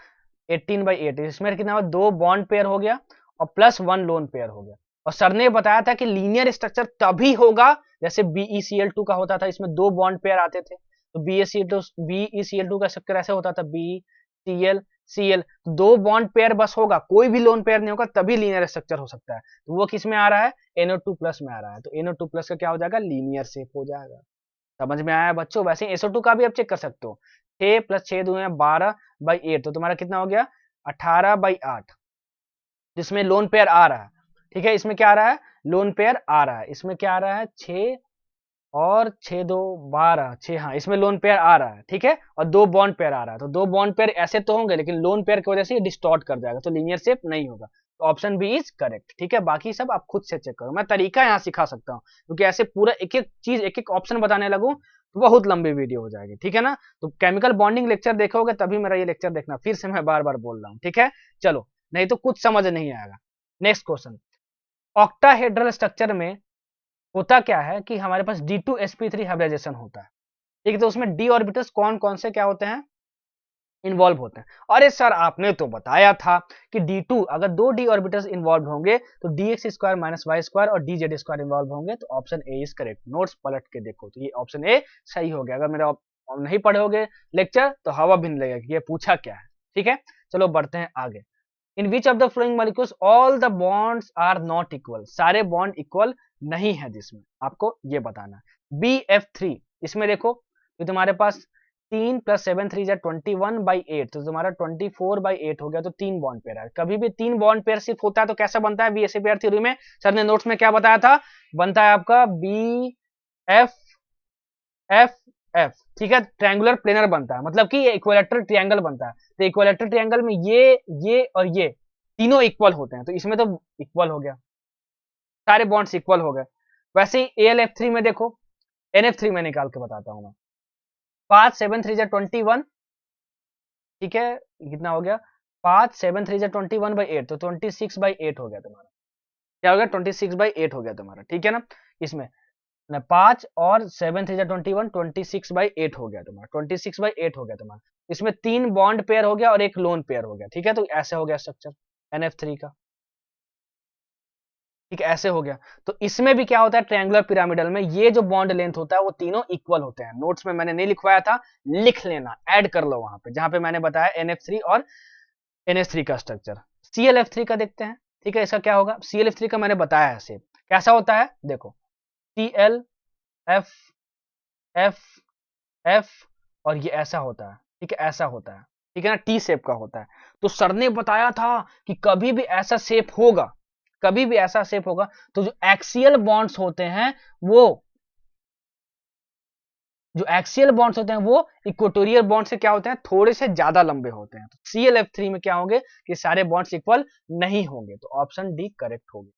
18/8। इसमें कितना हुआ 2 बॉन्ड पेयर हो गया और प्लस 1 लोन पेयर हो गया। और सर ने बताया था कि लीनियर स्ट्रक्चर तभी होगा जैसे BeCl2 का होता था, इसमें 2 बॉन्ड पेयर आते थे। तो BeCl2 का स्ट्रक्चर ऐसे होता था, BCl दो बॉन्ड पेयर बस होगा, कोई भी लोन पेयर नहीं होगा, तभी लीनियर स्ट्रक्चर हो सकता है। तो वो किस में आ रहा है, NO2 प्लस में आ रहा है। तो NO2 प्लस का क्या हो जाएगा, लीनियर शेप हो जाएगा। समझ में आया बच्चों। वैसे SO2 का भी आप चेक कर सकते हो, 6 प्लस 6 दूनी 12/8, तो तुम्हारा कितना हो गया 18/8, जिसमें लोन पेयर आ रहा है, ठीक है। इसमें क्या आ रहा है, लोन पेयर आ रहा है। इसमें क्या आ रहा है 6 और 6 2 12 6, हाँ इसमें लोन पेयर आ रहा है, ठीक है। और 2 बॉन्ड पेयर आ रहा है, तो 2 बॉन्ड पेयर ऐसे तो होंगे, लेकिन लोन पेयर की वजह से ये डिस्टॉर्ट कर जाएगा, तो लीनियर शेप नहीं होगा। तो ऑप्शन बी इज करेक्ट, ठीक है। बाकी सब आप खुद से चेक करो, मैं तरीका यहाँ सिखा सकता हूँ, क्योंकि ऐसे पूरा एक एक चीज एक एक ऑप्शन बताने लगूँ तो बहुत लंबी वीडियो हो जाएगी, ठीक है ना। तो केमिकल बॉन्डिंग लेक्चर देखोगे तभी मेरा ये लेक्चर देखना, फिर से मैं बार बार बोल रहा हूँ, ठीक है। चलो, नहीं तो कुछ समझ नहीं आएगा। नेक्स्ट क्वेश्चन, ऑक्टाहेड्रल स्ट्रक्चर में होता क्या है कि हमारे पास D2sp3 हाइब्रिडाइजेशन होता है, ठीक है। तो उसमें डी ऑर्बिटल्स कौन कौन से क्या होते हैं, इन्वॉल्व होते हैं। अरे सर आपने तो बताया था कि D2 अगर 2 डी ऑर्बिटल्स इन्वॉल्व होंगे तो dx² माइनस वाई स्क्वायर और dz² इन्वॉल्व होंगे, तो option A is correct. Notes पलट के देखो, तो ये ऑप्शन ए सही हो गया। अगर मेरा नहीं पढ़ोगे लेक्चर तो हवा भी नहीं लगेगा कि ये पूछा क्या है, ठीक है। चलो बढ़ते हैं आगे। In which of the following molecules all the bonds are not equal, सारे बॉन्ड इक्वल नहीं है, जिसमें आपको ये बताना है। BF3 इसमें देखो, तो तुम्हारे पास 3 प्लस 7 3 जा 21/8, तो तुम्हारा 24/8 हो गया, तो 3 बॉन्ड पेयर है। कभी भी 3 बॉन्ड पेयर सिर्फ होता है तो कैसा बनता है, BSAPR थ्योरी में सर ने नोट्स में क्या बताया था, बनता है आपका BFFF, ठीक है। ट्रायंगुलर प्लेनर बनता है, मतलब कि ये इक्विलैटरल ट्रायंगल बनता है। तो इक्विलैटरल ट्रायंगल में ये और ये तीनों इक्वल होते हैं, तो इसमें तो इक्वल हो गया, सारे बॉन्ड्स इक्वल हो गए। वैसे ही AlF3 में देखो, NF3 में निकाल के बताता हूं मैं। 5 7 3 जा 21, ठीक है, कितना हो गया 5 7 3 21/8, तो 26/8 हो गया तुम्हारा। क्या हो गया? 26/8 हो गया तुम्हारा, ठीक है ना। इसमें 5 और 7 3 21, 26/8 हो गया तुम्हारा, 26/8 हो गया तुम्हारा। इसमें 3 बॉन्ड पेयर हो गया और एक लोन पेयर हो गया, ठीक है। तो ऐसे हो गया स्ट्रक्चर NF3 का, ठीक है, ऐसे हो गया। तो इसमें भी क्या होता है, ट्रायंगुलर पिरामिडल में ये जो बॉन्ड लेंथ होता है वो तीनों इक्वल होते हैं। नोट्स में मैंने नहीं लिखवाया था, लिख लेना, ऐड कर लो वहां पे जहां पे मैंने बताया NF3 और NH3 का स्ट्रक्चर। ClF3 का देखते हैं, ठीक है। इसका क्या होगा? ClF3 का मैंने बताया है सेम कैसा होता है, देखो Cl F F F और ये ऐसा होता है, ठीक है, ऐसा होता है, ठीक है ना, T शेप का होता है। तो सर ने बताया था कि कभी भी ऐसा शेप होगा, कभी भी ऐसा शेप होगा तो जो एक्सियल बॉन्ड्स होते हैं वो जो एक्सियल बॉन्ड्स होते हैं वो इक्वेटोरियल बॉन्ड से क्या होते हैं, थोड़े से ज्यादा लंबे होते हैं। तो ClF3 में क्या होंगे कि सारे बॉन्ड्स इक्वल नहीं होंगे, तो ऑप्शन डी करेक्ट होगा।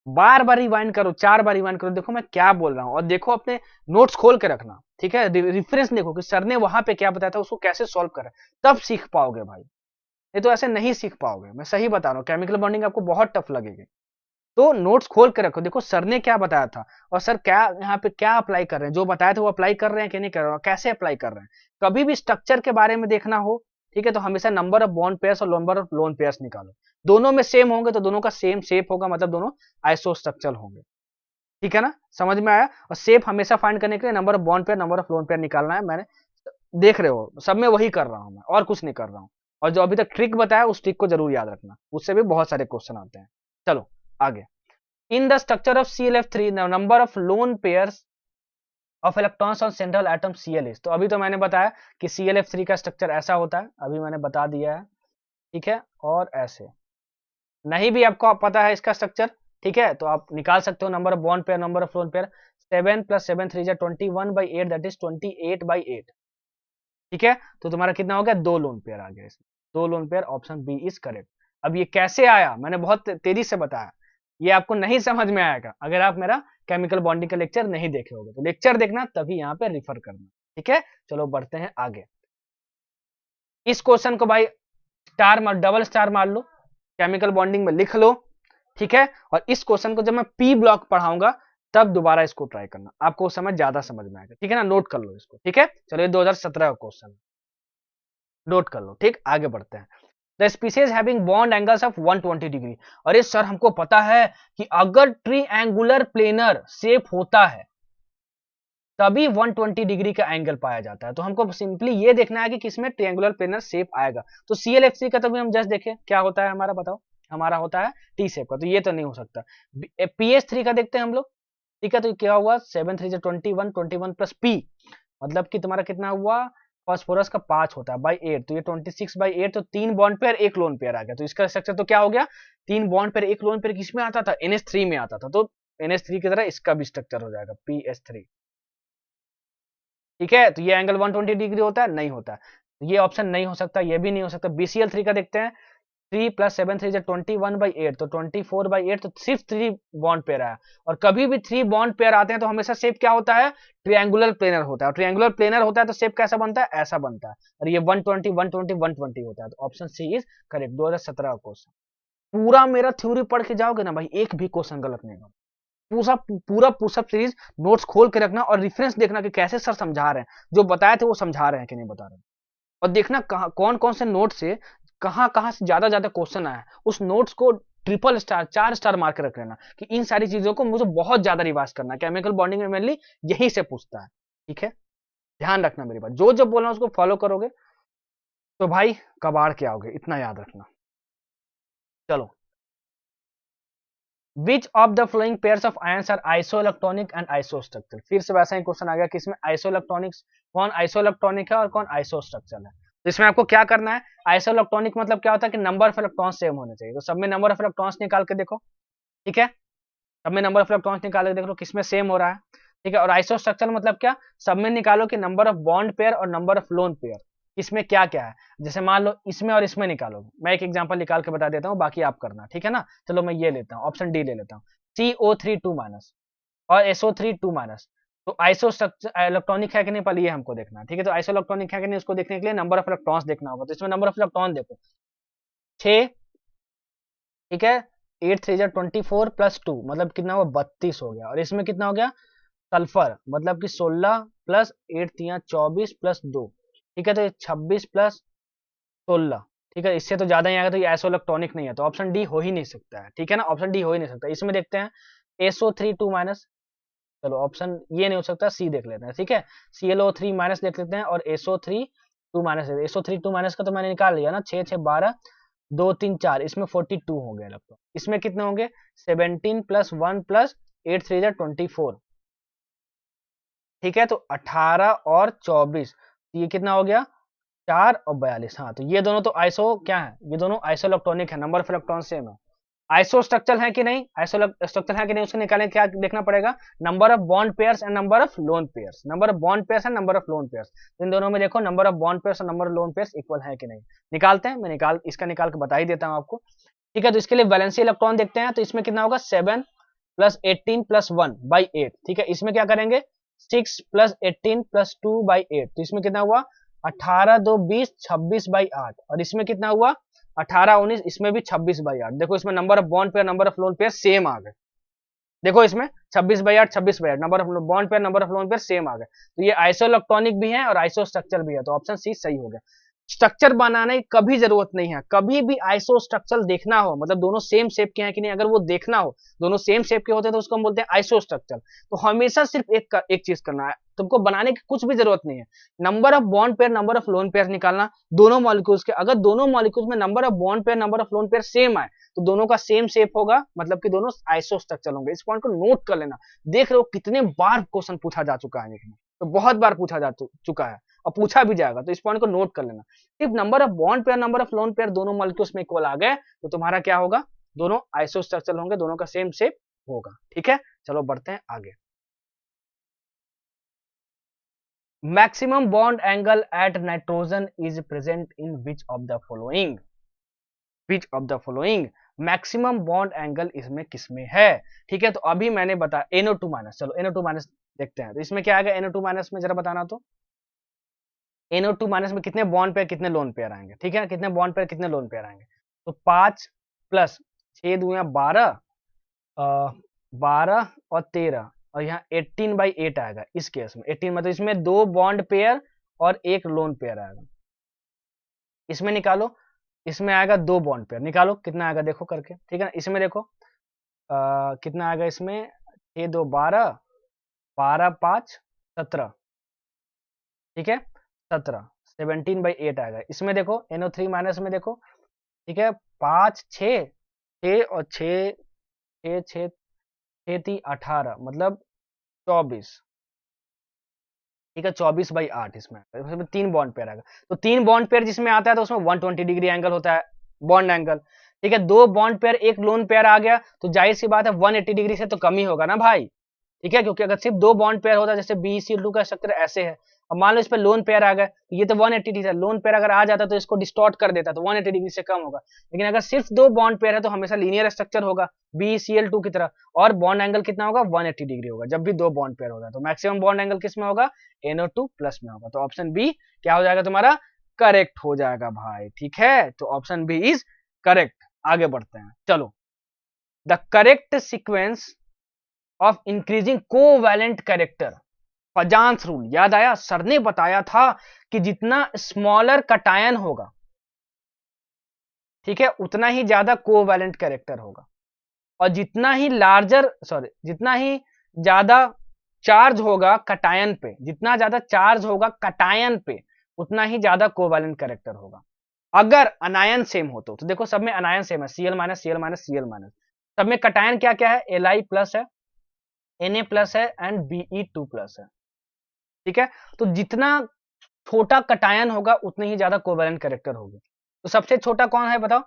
बार बार रिवाइंड करो, 4 बार रिवाइंड करो, देखो मैं क्या बोल रहा हूं, और देखो अपने नोट्स खोल के रखना, ठीक है। रिफरेंस देखो कि सर ने वहां पे क्या बताया था, उसको कैसे सॉल्व करा, तब सीख पाओगे भाई, ये तो ऐसे नहीं सीख पाओगे। मैं सही बता रहा हूँ, केमिकल बॉन्डिंग आपको बहुत टफ लगेगी। तो नोट्स खोल के रखो, देखो सर ने क्या बताया था और सर क्या यहाँ पे क्या अप्लाई कर रहे हैं, जो बताया था वो अप्लाई कर रहे हैं कि नहीं कर रहे हैं, कैसे अप्लाई कर रहे हैं। कभी भी स्ट्रक्चर के बारे में देखना हो, ठीक है, तो हमेशा नंबर ऑफ बॉन्ड पेयर्स और नंबर ऑफ लोन पेयर्स निकालो। दोनों में सेम होंगे तो दोनों का सेम शेप होगा, मतलब दोनों आइसो स्ट्रक्चर होंगे, ठीक है ना, समझ में आया। और शेप हमेशा फाइंड करने के लिए number of bond pair, number of lone pair निकालना है। मैंने देख रहे हो सब में वही कर रहा हूं मैं, और कुछ नहीं कर रहा हूं। और जो अभी तक ट्रिक बताया उस ट्रिक को जरूर याद रखना, उससे भी बहुत सारे क्वेश्चन आते हैं। चलो आगे। In the structure of ClF3, the number of lone pairs of electrons on central atom Cl is, तो अभी तो मैंने बताया कि ClF3 का स्ट्रक्चर ऐसा होता है, अभी मैंने बता दिया है, ठीक है। और ऐसे नहीं भी आपको पता है इसका स्ट्रक्चर, ठीक है, तो आप निकाल सकते हो number of bond pair, number of lone pair. 7 + 7 3 21/8, that is 28/8, ठीक है। तो तुम्हारा कितना हो गया, 2 लोन पेयर आ गया इसमें, 2 lone pair, option B is correct. अब ये कैसे आया, मैंने बहुत तेजी से बताया, ये आपको नहीं समझ में आएगा अगर आप मेरा केमिकल बॉन्डिंग का लेक्चर नहीं देखे होगे। तो लेक्चर देखना, तभी यहाँ पे रिफर करना, ठीक है। चलो बढ़ते हैं आगे। इस क्वेश्चन को भाई स्टार मार, डबल स्टार मार लो, केमिकल बॉन्डिंग में लिख लो, ठीक है। और इस क्वेश्चन को जब मैं पी ब्लॉक पढ़ाऊंगा तब दोबारा इसको ट्राई करना, आपको समझ ज्यादा समझ में आएगा, ठीक है ना। नोट कर लो इसको, ठीक है। चलो ये 2017 का क्वेश्चन नोट कर लो, ठीक। आगे बढ़ते हैं। The species having bond angles of 120 degree. अरे सर हमको पता है कि अगर ट्रीएंगुलर प्लेनर शेप होता है तभी 120 डिग्री का एंगल पाया जाता है। तो हमको सिंपली ये देखना है कि किसमें ट्रायंगुलर प्लेनर शेप आएगा। तो ClF3 का तभी हम जस्ट देखें क्या होता है हमारा, बताओ। हमारा होता है टी शेप का, तो ये तो नहीं हो सकता। PH3 का देखते हैं हम लोग, ठीक है। तो क्या हुआ, 7 3 21, 21 प्लस P, मतलब कि तुम्हारा कितना हुआ, फास्फोरस का 5 होता है बाई 8, तो ये 26/8, तो 3 बॉन्ड पेयर 1 लोन पेयर आ गया। तो इसका स्ट्रक्चर तो क्या हो गया, 3 बॉन्ड पेयर 1 लोन पेयर किसमें आता था, NH3 में आता था। तो NH3 की तरह इसका भी स्ट्रक्चर हो जाएगा PH3, ठीक है। तो ये एंगल 120 डिग्री होता है, नहीं होता है, तो ये ऑप्शन नहीं हो सकता, ये भी नहीं हो सकता। BCl3 का देखते हैं, 3 + 7 3 21/8, तो 24/8, तो सिर्फ 3 बॉन्ड पेयर आया। और कभी भी 3 बॉन्ड पेयर आते हैं तो हमेशा शेप क्या होता है, ट्रायंगुलर प्लेनर होता है। और ट्रायंगुलर प्लेनर होता है तो शेप कैसा बनता है, ऐसा बनता है। और ये 120 120 120 होता है, तो ऑप्शन सी इज करेक्ट। 2017 का क्वेश्चन पूरा मेरा थ्योरी पढ़ के जाओगे ना भाई, एक भी क्वेश्चन गलत नहीं होगा। पूरा पूरा पुशअप सीरीज नोट्स खोल के रखना और रेफरेंस देखना कि कैसे सर समझा रहे हैं, जो बताए थे वो समझा रहे हैं कि नहीं बता रहे हैं। और देखना कौन कौन से नोट से कहां कहां से ज्यादा क्वेश्चन आया है, उस नोट्स को ट्रिपल स्टार 4 स्टार मार के रख लेना कि इन सारी चीजों को मुझे बहुत ज्यादा रिवाइज करना है। केमिकल बॉन्डिंग में मेनली यही से पूछता है, ठीक है। ध्यान रखना मेरी बात, जो जो बोल रहा हूं उसको फॉलो करोगे तो भाई कबाड़ के आओगे, इतना याद रखना। चलो, which of the following pairs of ions are isoelectronic and isostructural. फिर से वैसा ही क्वेश्चन आ गया कि इसमें आइसोइलेक्ट्रॉनिक्स, कौन आइसोइलेक्ट्रॉनिक है और कौन आइसोस्ट्रक्चरल है। तो इसमें आपको क्या करना है, आइसोइलेक्ट्रॉनिक मतलब क्या होता है कि नंबर ऑफ इलेक्ट्रॉन्स सेम होने चाहिए। तो सब में नंबर ऑफ इलेक्ट्रॉन्स निकाल के देखो, ठीक है, सब में नंबर ऑफ इलेक्ट्रॉन्स निकाल के देख लो किसमें सेम हो रहा है, ठीक है। और आइसोस्ट्रक्चरल मतलब क्या, सब में निकालो कि नंबर ऑफ बॉन्ड पेयर और नंबर ऑफ लोन पेयर इसमें क्या क्या है। जैसे मान लो इसमें और इसमें निकालो, मैं एक एग्जांपल निकाल के बता देता हूँ, बाकी आप करना, ठीक है ना। चलो मैं ये लेता हूँ, ऑप्शन डी ले लेता हूँ, CO3 2 माइनस और SO3 2 माइनस। तो आइसो स्ट्रक्चर इलेक्ट्रॉनिक है कि नहीं, पहले ये हमको देखना है, ठीक है। तो आइसो इलेक्ट्रॉनिक है कि नहीं उसको देखने के लिए नंबर ऑफ इलेक्ट्रॉन्स देखना होगा। तो इसमें नंबर ऑफ इलेक्ट्रॉन देखो, 6, ठीक है, 8 3 जा 24 प्लस 2 मतलब कितना हुआ 32 हो गया। और इसमें कितना हो गया सल्फर मतलब कि 16 प्लस 8 3 24 प्लस 2, ठीक है, तो ये 26 प्लस 16, ठीक है, इससे तो ज्यादा ही आएगा, तो ये आइसोइलेक्ट्रॉनिक नहीं है, तो ऑप्शन डी हो ही नहीं सकता है, ठीक है ना, ऑप्शन डी हो ही नहीं सकता। इसमें देखते हैं SO3 2 माइनस, चलो ऑप्शन ये नहीं हो सकता, सी देख लेते हैं, ठीक है, ClO3 माइनस देख लेते हैं और SO3 2 माइनस, SO3 2 माइनस का तो मैंने निकाल लिया ना, 6 6 12 2 3 4, इसमें 42 हो गया लगभग। इसमें कितने होंगे 17 प्लस 1 प्लस 8 3 जा 24, ठीक है, तो 18 और 24, ये कितना हो गया 4 और 42। हाँ, तो ये दोनों तो आइसो क्या है, ये दोनों आइसो इलेक्ट्रॉनिक है, नंबर ऑफ इलेक्ट्रॉन सेम है। आइसो स्ट्रक्चर है कि नहीं, आइसो स्ट्रक्चर है कि नहीं, उसको निकालने क्या देखना पड़ेगा, number of bond pairs and number of lone pairs, number of bond pairs and number of lone pairs, इन दोनों में देखो नंबर ऑफ बॉन्ड पेयर्स और number of lone pairs equal है कि नहीं, निकालते हैं, मैं इसका निकाल के बता ही देता हूं आपको, ठीक है। तो इसके लिए वैलेंसी इलेक्ट्रॉन देखते हैं, तो इसमें कितना होगा 7 प्लस 18 प्लस 1 बाई 8, ठीक है, इसमें क्या करेंगे 6 प्लस 18 प्लस 2 बाई 8, तो इसमें कितना हुआ 18 2 20 26 बाई 8, और इसमें कितना हुआ 18 19, इसमें भी 26 बाई 8, देखो इसमें number of bond pair number of lone pair same आ गए, देखो इसमें 26 by 8 26 by 8, number of bond pair number of lone pair same आ गए, तो ये आइसो इलेक्ट्रॉनिक भी है और आइसो स्ट्रक्चर भी है, तो ऑप्शन सी सही हो गया। स्ट्रक्चर बनाने की कभी जरूरत नहीं है, कभी भी आइसो स्ट्रक्चर देखना हो, मतलब दोनों सेम शेप के हैं कि नहीं, अगर वो देखना हो दोनों सेम शेप के होते हैं तो उसको हम बोलते हैं आइसो स्ट्रक्चर। तो हमेशा सिर्फ एक चीज करना है, तुमको बनाने की कुछ भी जरूरत नहीं है, number of bond pair number of lone pair निकालना दोनों मॉलिक्यूल्स के, अगर दोनों मॉलिक्यूल्स में number of bond pair number of lone pair same आए तो दोनों का सेम शेप होगा, मतलब कि दोनों आइसो स्ट्रक्चर होंगे। इस पॉइंट को नोट कर लेना, देख रहे हो कितने बार क्वेश्चन पूछा जा चुका है, तो बहुत बार पूछा जा चुका है और पूछा भी जाएगा, तो इस पॉइंट को नोट कर लेना। If number of bond pair number of lone pair दोनों मॉलिक्यूल्स में इक्वल आ गए तो तुम्हारा क्या होगा, दोनों आइसो स्ट्रक्चर होंगे, दोनों का सेम शेप होगा, ठीक है। चलो बढ़ते हैं आगे। Maximum bond angle at nitrogen is present in which of the following, which of the following maximum bond angle इसमें किसमें है, ठीक है। तो अभी मैंने बताया NO2 माइनस, चलो NO2 माइनस देखते हैं, तो इसमें क्या आएगा NO2 माइनस में, जरा बताना, तो NO2 माइनस में कितने बॉन्ड पेयर कितने लोन पेयर आएंगे, ठीक है, कितने बॉन्ड पेयर कितने लोन पेयर आएंगे, तो 5 प्लस 6 दूया 12, 12 और 13, और यहाँ 18/8 आएगा इस केस में, 18 मतलब इसमें 2 बॉन्ड पेयर और 1 लोन पेयर आएगा, इसमें निकालो, इसमें आएगा 2 बॉन्ड पेयर, निकालो कितना आएगा देखो करके, ठीक है ना, इसमें देखो कितना आएगा, इसमें 6 2 12, 12 5 17, ठीक है 17, 17/8 आएगा, इसमें देखो NO3 माइनस में देखो, ठीक है 5 6 6 और 6 6 6 6 3 18 मतलब 24, ठीक है 24/8 इसमें 3 बॉन्ड पेयर आएगा, तो 3 बॉन्ड पेयर जिसमें आता है तो उसमें 120 डिग्री एंगल होता है बॉन्ड एंगल, ठीक है, 2 बॉन्ड पेयर 1 लोन पेयर आ गया तो जाहिर सी बात है 180 डिग्री से तो कम ही होगा ना भाई, ठीक है, क्योंकि अगर सिर्फ 2 बॉन्ड पेयर होता जैसे BeCl2 का स्ट्रक्चर ऐसे है, अब मान लो इस पे लोन पेयर आ गए तो ये तो 180 डिग्री है, लोन पेयर अगर आ जाता तो इसको डिस्टॉर्ट कर देता तो 180 डिग्री से कम होगा, लेकिन अगर सिर्फ 2 बॉन्ड पेयर है तो हमेशा लीनियर स्ट्रक्चर होगा BeCl2 की तरह, और बॉन्ड एंगल कितना होगा 180 डिग्री होगा जब भी 2 बॉन्ड पेयर होगा, तो मैक्सिमम बॉन्ड एंगल किस में होगा NO2 प्लस में होगा, तो ऑप्शन बी क्या हो जाएगा तुम्हारा करेक्ट हो जाएगा भाई, ठीक है, तो ऑप्शन बी इज करेक्ट। आगे बढ़ते हैं, चलो the correct sequence of increasing covalent character, Fajans rule याद आया, सर ने बताया था कि जितना स्मॉलर कटायन होगा, ठीक है, उतना ही ज्यादा कोवैलेंट कैरेक्टर होगा, और जितना ही लार्जर जितना ही ज्यादा चार्ज होगा कटायन पे, जितना ज्यादा चार्ज होगा कटायन पे उतना ही ज्यादा कोवैलेंट कैरेक्टर होगा। अगर अनायन सेम हो तो देखो सब में अनायन सेम है, Cl minus Cl minus Cl minus, सब में कटायन क्या क्या है Li प्लस है, Na प्लस है एंड Be2 प्लस है, ठीक है, तो जितना छोटा कटायन होगा उतनी ही ज्यादा कोवैलेंट कैरेक्टर होगी, तो सबसे छोटा कौन है बताओ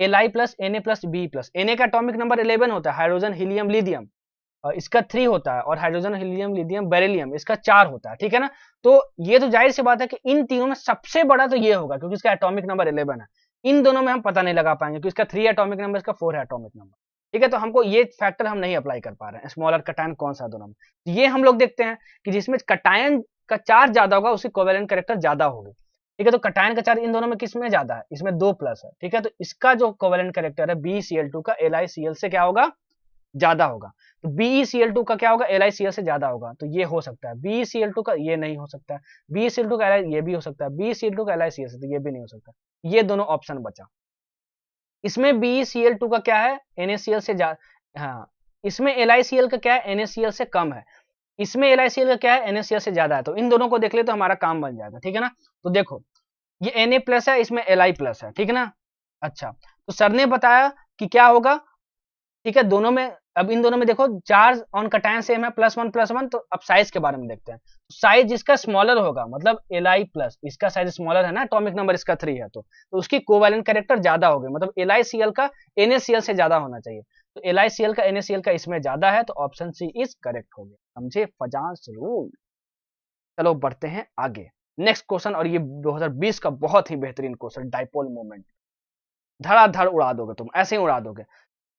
Li plus Na plus Be plus, Na का एटॉमिक नंबर 11 होता है, हाइड्रोजन हीलियम लिथियम इसका 3 होता है, और हाइड्रोजन हीलियम लिथियम बेरिलियम इसका 4 होता है, ठीक है ना, तो ये तो जाहिर सी बात है कि इन तीनों में सबसे बड़ा तो ये होगा क्योंकि इसका एटॉमिक नंबर 11 है, इन दोनों में हम पता नहीं लगा पाएंगे क्योंकि इसका 3 एटॉमिक नंबर इसका 4 है एटॉमिक नंबर, ठीक है, तो हमको ये फैक्टर हम नहीं अप्लाई कर पा रहे हैं स्मॉलर कटायन कौन सा दोनों में, ये हम लोग देखते हैं कि जिसमें कटायन का चार्ज ज्यादा होगा उसकी कोवैलेंट कैरेक्टर ज्यादा होगी, ठीक है। तो कटायन का चार्ज इन दोनों में किस में ज्यादा है, इसमें 2 प्लस है, ठीक है। तो इसका जो कोवेलेंट कैरेक्टर है BeCl2 का LiCl से क्या होगा, ज्यादा होगा। तो BeCl2 का क्या होगा, LiCl से ज्यादा होगा, तो ये हो सकता है। BeCl2 का ये नहीं हो सकता है, BeCl2 का Li ये भी हो सकता है, BeCl2 का LiCl से तो ये भी नहीं हो सकता। ये दोनों ऑप्शन बचा। इसमें BeCl2 का क्या है, NaCl से ज्यादा, हाँ इसमें LiCl का क्या है, NaCl से कम है। इसमें LiCl का क्या है, NaCl से ज्यादा है। तो इन दोनों को देख ले तो हमारा काम बन जाएगा, ठीक है ना। तो देखो ये Na प्लस है, इसमें Li प्लस है, ठीक है ना। अच्छा तो सर ने बताया कि क्या होगा, ठीक है। दोनों में, अब इन दोनों में देखो चार्ज ऑन कटायन सेम है, +1 तो अब साइज के बारे में देखते हैं। साइज जिसका स्मॉलर होगा, मतलब Li प्लस, इसका साइज स्मॉलर है ना, एटॉमिक नंबर इसका 3 है, तो उसकी कोवैलेंट कैरेक्टर ज्यादा होगी, मतलब LiCl का NaCl से ज्यादा होना चाहिए। तो LiCl का NaCl का इसमें ज्यादा है, तो ऑप्शन सी इज करेक्ट हो गया। समझे फजांस रूल। चलो बढ़ते हैं आगे, नेक्स्ट क्वेश्चन, और ये 2020 का बहुत ही बेहतरीन क्वेश्चन, डाइपोल मोमेंट। धड़ाधड़ उड़ा दोगे तुम, ऐसे ही उड़ा दोगे।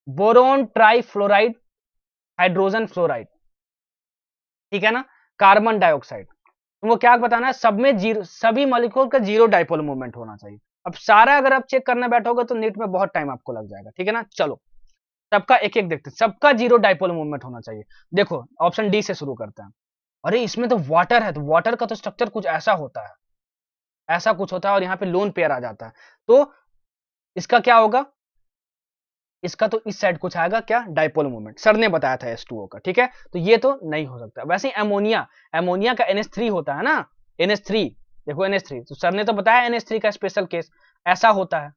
बोरोन ट्राइफ्लोराइड, हाइड्रोजन फ्लोराइड, ठीक है ना, कार्बन डाइऑक्साइड, तुमको क्या बताना है, सब में जीरो, सभी मॉलिक्यूल का जीरो डाइपोल मूवमेंट होना चाहिए। अब सारा अगर आप चेक करने बैठोगे तो नीट में बहुत टाइम आपको लग जाएगा, ठीक है ना। चलो सबका एक एक देखते हैं, सबका जीरो डाइपोल मूवमेंट होना चाहिए। देखो ऑप्शन डी से शुरू करते हैं। अरे इसमें तो वाटर है, तो वाटर का तो स्ट्रक्चर कुछ ऐसा होता है, ऐसा कुछ होता है, और यहाँ पे लोन पेयर आ जाता है। तो इसका क्या होगा, इसका तो इस साइड कुछ आएगा, क्या डाइपोल मूवमेंट, सर ने बताया था H2O का, ठीक है। तो ये तो नहीं हो सकता। वैसे ही अमोनिया, अमोनिया का NH3 होता है ना, NH3, देखो NH3, तो सर ने तो बताया NH3 का स्पेशल केस ऐसा होता है,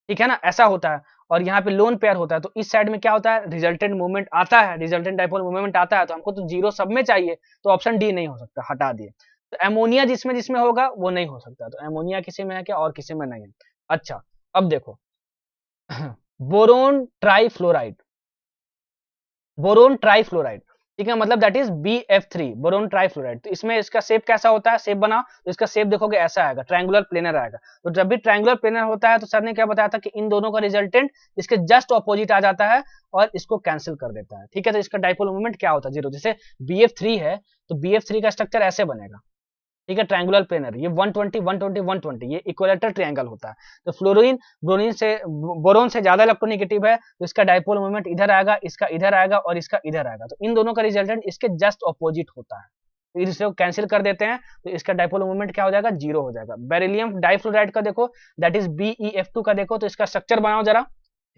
ठीक है ना, ऐसा होता है। और यहाँ पे लोन पेयर होता है, तो इस साइड में क्या होता है, रिजल्टेंट मूवमेंट आता है, रिजल्टेंट डाइपोल मूवमेंट आता है। तो हमको तो जीरो सब में चाहिए, तो ऑप्शन डी नहीं हो सकता, हटा दिए। तो अमोनिया जिसमें जिसमें होगा वो नहीं हो सकता, तो अमोनिया किसी में है क्या, और किसी में नहीं है। अच्छा अब देखो बोरोन ट्राइफ्लोराइड, बोरोन ट्राइफ्लोराइड, ठीक है, मतलब that is BF3, boron trifluoride. तो इसमें इसका शेप कैसा होता है, शेप बना तो इसका शेप देखोगे ऐसा आएगा, ट्रायंगुलर प्लेनर आएगा। तो जब भी ट्रायंगुलर प्लेनर होता है तो सर ने क्या बताया था कि इन दोनों का रिजल्टेंट इसके जस्ट ऑपोजिट आ जाता है और इसको कैंसिल कर देता है, ठीक है। तो इसका डाइपोल मोमेंट क्या होता है, जीरो। जैसे BF3 है तो BF3 का स्ट्रक्चर ऐसे बनेगा, ठीक है, ट्रायंगुलर प्लेनर, ये 120 120 120 ये इक्विलेटरल ट्रायंगल होता है। तो फ्लोरीन ब्रोमीन से, बोरोन से ज्यादा इलेक्ट्रोनेगेटिव है, तो इसका डाइपोल मोमेंट इधर आएगा, इसका इधर आएगा और इसका इधर आएगा। तो इन दोनों का रिजल्टेंट इसके जस्ट ऑपोजिट होता है, तो इसे कैंसिल कर देते हैं, तो इसका डाइपोल मोमेंट क्या हो जाएगा, जीरो हो जाएगा। बेरिलियम डाइफ्लोराइड का देखो, दैट इज BeF2 का देखो, तो इसका स्ट्रक्चर बनाओ जरा,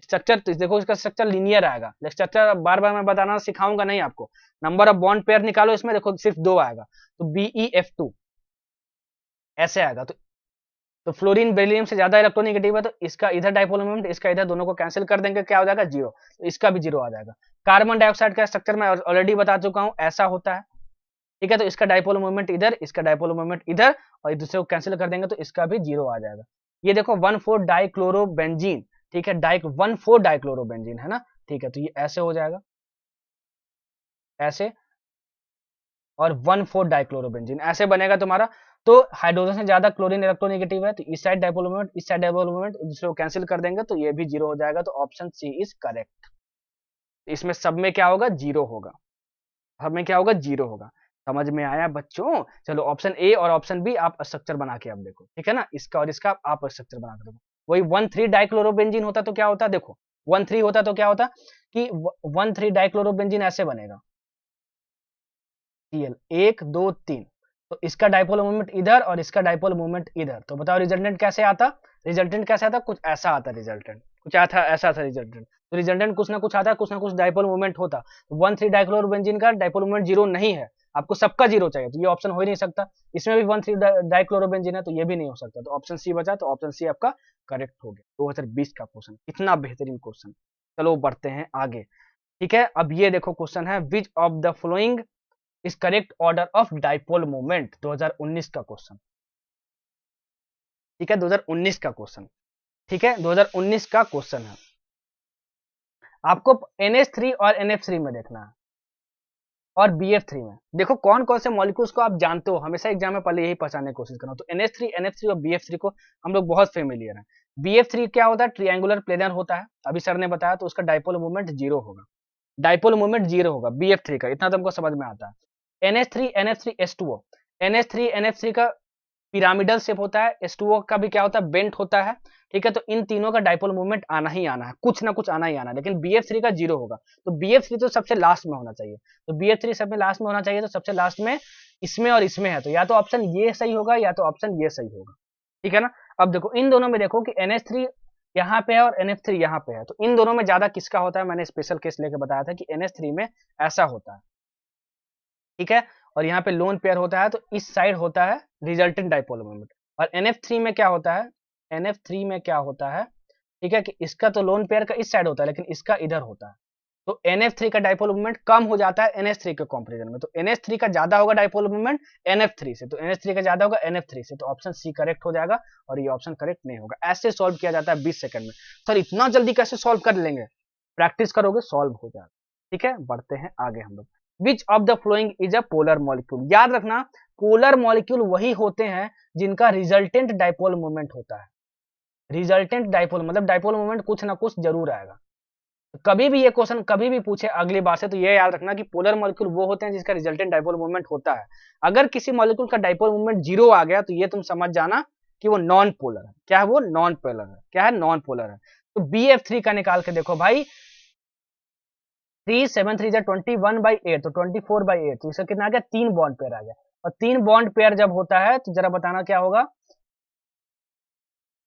स्ट्रक्चर तो देखो, इसका स्ट्रक्चर लीनियर आएगा। स्ट्रक्चर बार बार मैं बताना सिखाऊंगा नहीं आपको, नंबर ऑफ बॉन्ड पेयर निकालो, इसमें देखो सिर्फ 2 आएगा, तो BeF2 ऐसे आएगा। तो फ्लोरीन बेरिलियम से ज्यादा इलेक्ट्रोनेगेटिव है, तो इसका इधर डाइपोल मोमेंट, इसका इधर, दोनों को कैंसिल कर देंगे, क्या हो जाएगा, जीरो। तो इसका भी जीरो आ जाएगा। कार्बन डाइऑक्साइड का स्ट्रक्चर मैं ऑलरेडी बता चुका हूं, ऐसा होता है, ठीक है। तो इसका डाइपोल मोमेंट इधर, इसका डाइपोल मोमेंट इधर, और एक दूसरे को कैंसिल कर देंगे तो इसका भी जीरो आ जाएगा। ये देखो 1,4 डाइक्लोरोबेंजीन, ठीक है, 1,4 डाइक्लोरोबेंजीन है ना, ठीक है। तो ये ऐसे हो जाएगा, ऐसे, और 1,4 डाइक्लोरोबेंजीन ऐसे बनेगा तुम्हारा। तो हाइड्रोजन से ज्यादा क्लोरीन इलेक्ट्रोनेगेटिव है, तो इस साइड डाइपोल मोमेंट, इस साइड डाइपोल मोमेंट, दूसरे को कैंसिल कर देंगे तो ये भी जीरो हो जाएगा। तो ऑप्शन सी इज करेक्ट। इसमें सब में क्या होगा, जीरो होगा, सब में क्या होगा, जीरो होगा। समझ में आया बच्चों। चलो ऑप्शन ए और ऑप्शन बी आप स्ट्रक्चर बना के अब देखो, ठीक है ना, इसका और इसका आप स्ट्रक्चर बना के देखो। वही 1,3 डाइक्लोरोबेंजीन होता तो क्या होता, देखो 1,3 होता तो क्या होता कि 1,3 डाइक्लोरोबेंजीन ऐसे बनेगा, Cl 1 2 3, तो इसका डाइपोल मोमेंट इधर और इसका डाइपोल मोमेंट इधर। तो बताओ रिजल्टेंट कैसे आता, रिजल्टेंट कैसे आता, कुछ ऐसा आता रिजल्टेंट, कुछ आता ऐसा था रिजल्टेंट। तो रिजल्टेंट कुछ ना कुछ आता है, कुछ ना कुछ डाइपोल मोमेंट होता। तो 1,3 डाइक्लोरोबेंजीन का डाइपोल मोमेंट जीरो नहीं है, आपको सबका जीरो चाहिए, तो ये ऑप्शन हो ही नहीं सकता। इसमें भी 1,3 डाइक्लोरोबेंजीन है, तो ये भी नहीं हो सकता। तो ऑप्शन सी बचा, तो ऑप्शन सी आपका करेक्ट हो गया। 2020 का क्वेश्चन, कितना बेहतरीन क्वेश्चन। चलो बढ़ते हैं आगे, ठीक है। अब ये देखो क्वेश्चन है, विच of the following is correct order of dipole moment, 2019 का क्वेश्चन, ठीक है, 2019 का क्वेश्चन, ठीक है, 2019 का क्वेश्चन है। आपको NH3 और NF3 में देखना है, और BF3 में देखो कौन कौन से मॉलिक्यूल्स को आप जानते हो, हमेशा एग्जाम में पहले यही पहचानने की कोशिश करना। तो NH3 NF3 और BF3 को हम लोग बहुत फेमिलियर हैं। BF3 क्या होता है, ट्रिएंगुलर प्लेनर होता है, अभी सर ने बताया, तो उसका डाइपोल मोमेंट जीरो होगा, डाइपोल मोमेंट जीरो होगा BF3 का, इतना तो हमको समझ में आता है। NH3 NF3 H2O, NH3 NF3 का पिरामिडल शेप होता है, H2O का भी क्या होता है, बेंट होता है, ठीक है। तो इन तीनों का डाइपोल मूवमेंट आना ही आना है, कुछ ना कुछ आना ही आना है, लेकिन BF3 का जीरो होगा। तो BF3 तो सबसे लास्ट में होना चाहिए, तो BF3 सबसे लास्ट में होना चाहिए, तो सबसे लास्ट में इसमें और इसमें है, तो या तो ऑप्शन ये सही होगा या तो ऑप्शन ये सही होगा, ठीक है ना। अब देखो इन दोनों में देखो कि NH3 यहाँ पे है और NF3 यहाँ पे है, तो इन दोनों में ज्यादा किसका होता है, मैंने स्पेशल केस लेके बताया था कि NH3 में ऐसा होता है, ठीक है। और यहाँ पे लोन पेयर होता है, तो इस साइड होता है रिजल्टेंट डाइपोल मोमेंट। और NF3 में क्या होता है, NF3 में क्या होता है, ठीक है, कि इसका तो लोन पेयर का इस साइड होता है, लेकिन इसका इधर होता है, तो NF3 का डाइपोल मोमेंट कम हो जाता है NH3 के कंपैरिजन में, तो NH3 का ज्यादा होगा डाइपोल मोमेंट NF3 से, तो NH3 का ज्यादा होगा NF3 से, तो ऑप्शन सी करेक्ट हो जाएगा, और ये ऑप्शन करेक्ट नहीं होगा। ऐसे सॉल्व किया जाता है 20 सेकंड में। सर इतना जल्दी कैसे सॉल्व कर लेंगे, प्रैक्टिस करोगे सॉल्व हो जाएगा, ठीक है। बढ़ते हैं आगे हम लोग। विच of the following is a polar molecule, याद रखना पोलर मॉलिक्यूल वही होते हैं जिनका रिजल्टेंट डाइपोल मोमेंट होता है। रिजल्टेंट डाइपोल मतलब डाइपोल मोमेंट कुछ ना कुछ जरूर आएगा। कभी भी ये क्वेश्चन कभी भी पूछे अगली बार से, तो ये याद रखना कि पोलर मॉलिक्यूल वो होते हैं जिसका रिजल्टेंट डाइपोल मोमेंट होता है। अगर किसी मॉलिक्यूल का डाइपोल मोमेंट जीरो आ गया, तो ये तुम समझ जाना कि वो नॉन पोलर है। क्या है वो, नॉन पोलर है। क्या है, नॉन पोलर है। तो BF3 का निकाल के देखो भाई, 3 7 3 21/8, तो 24/8, तो इसका कितना आ गया, 3 बॉन्ड पेयर आ गया। और 3 बॉन्ड पेयर जब होता है तो जरा बताना क्या होगा,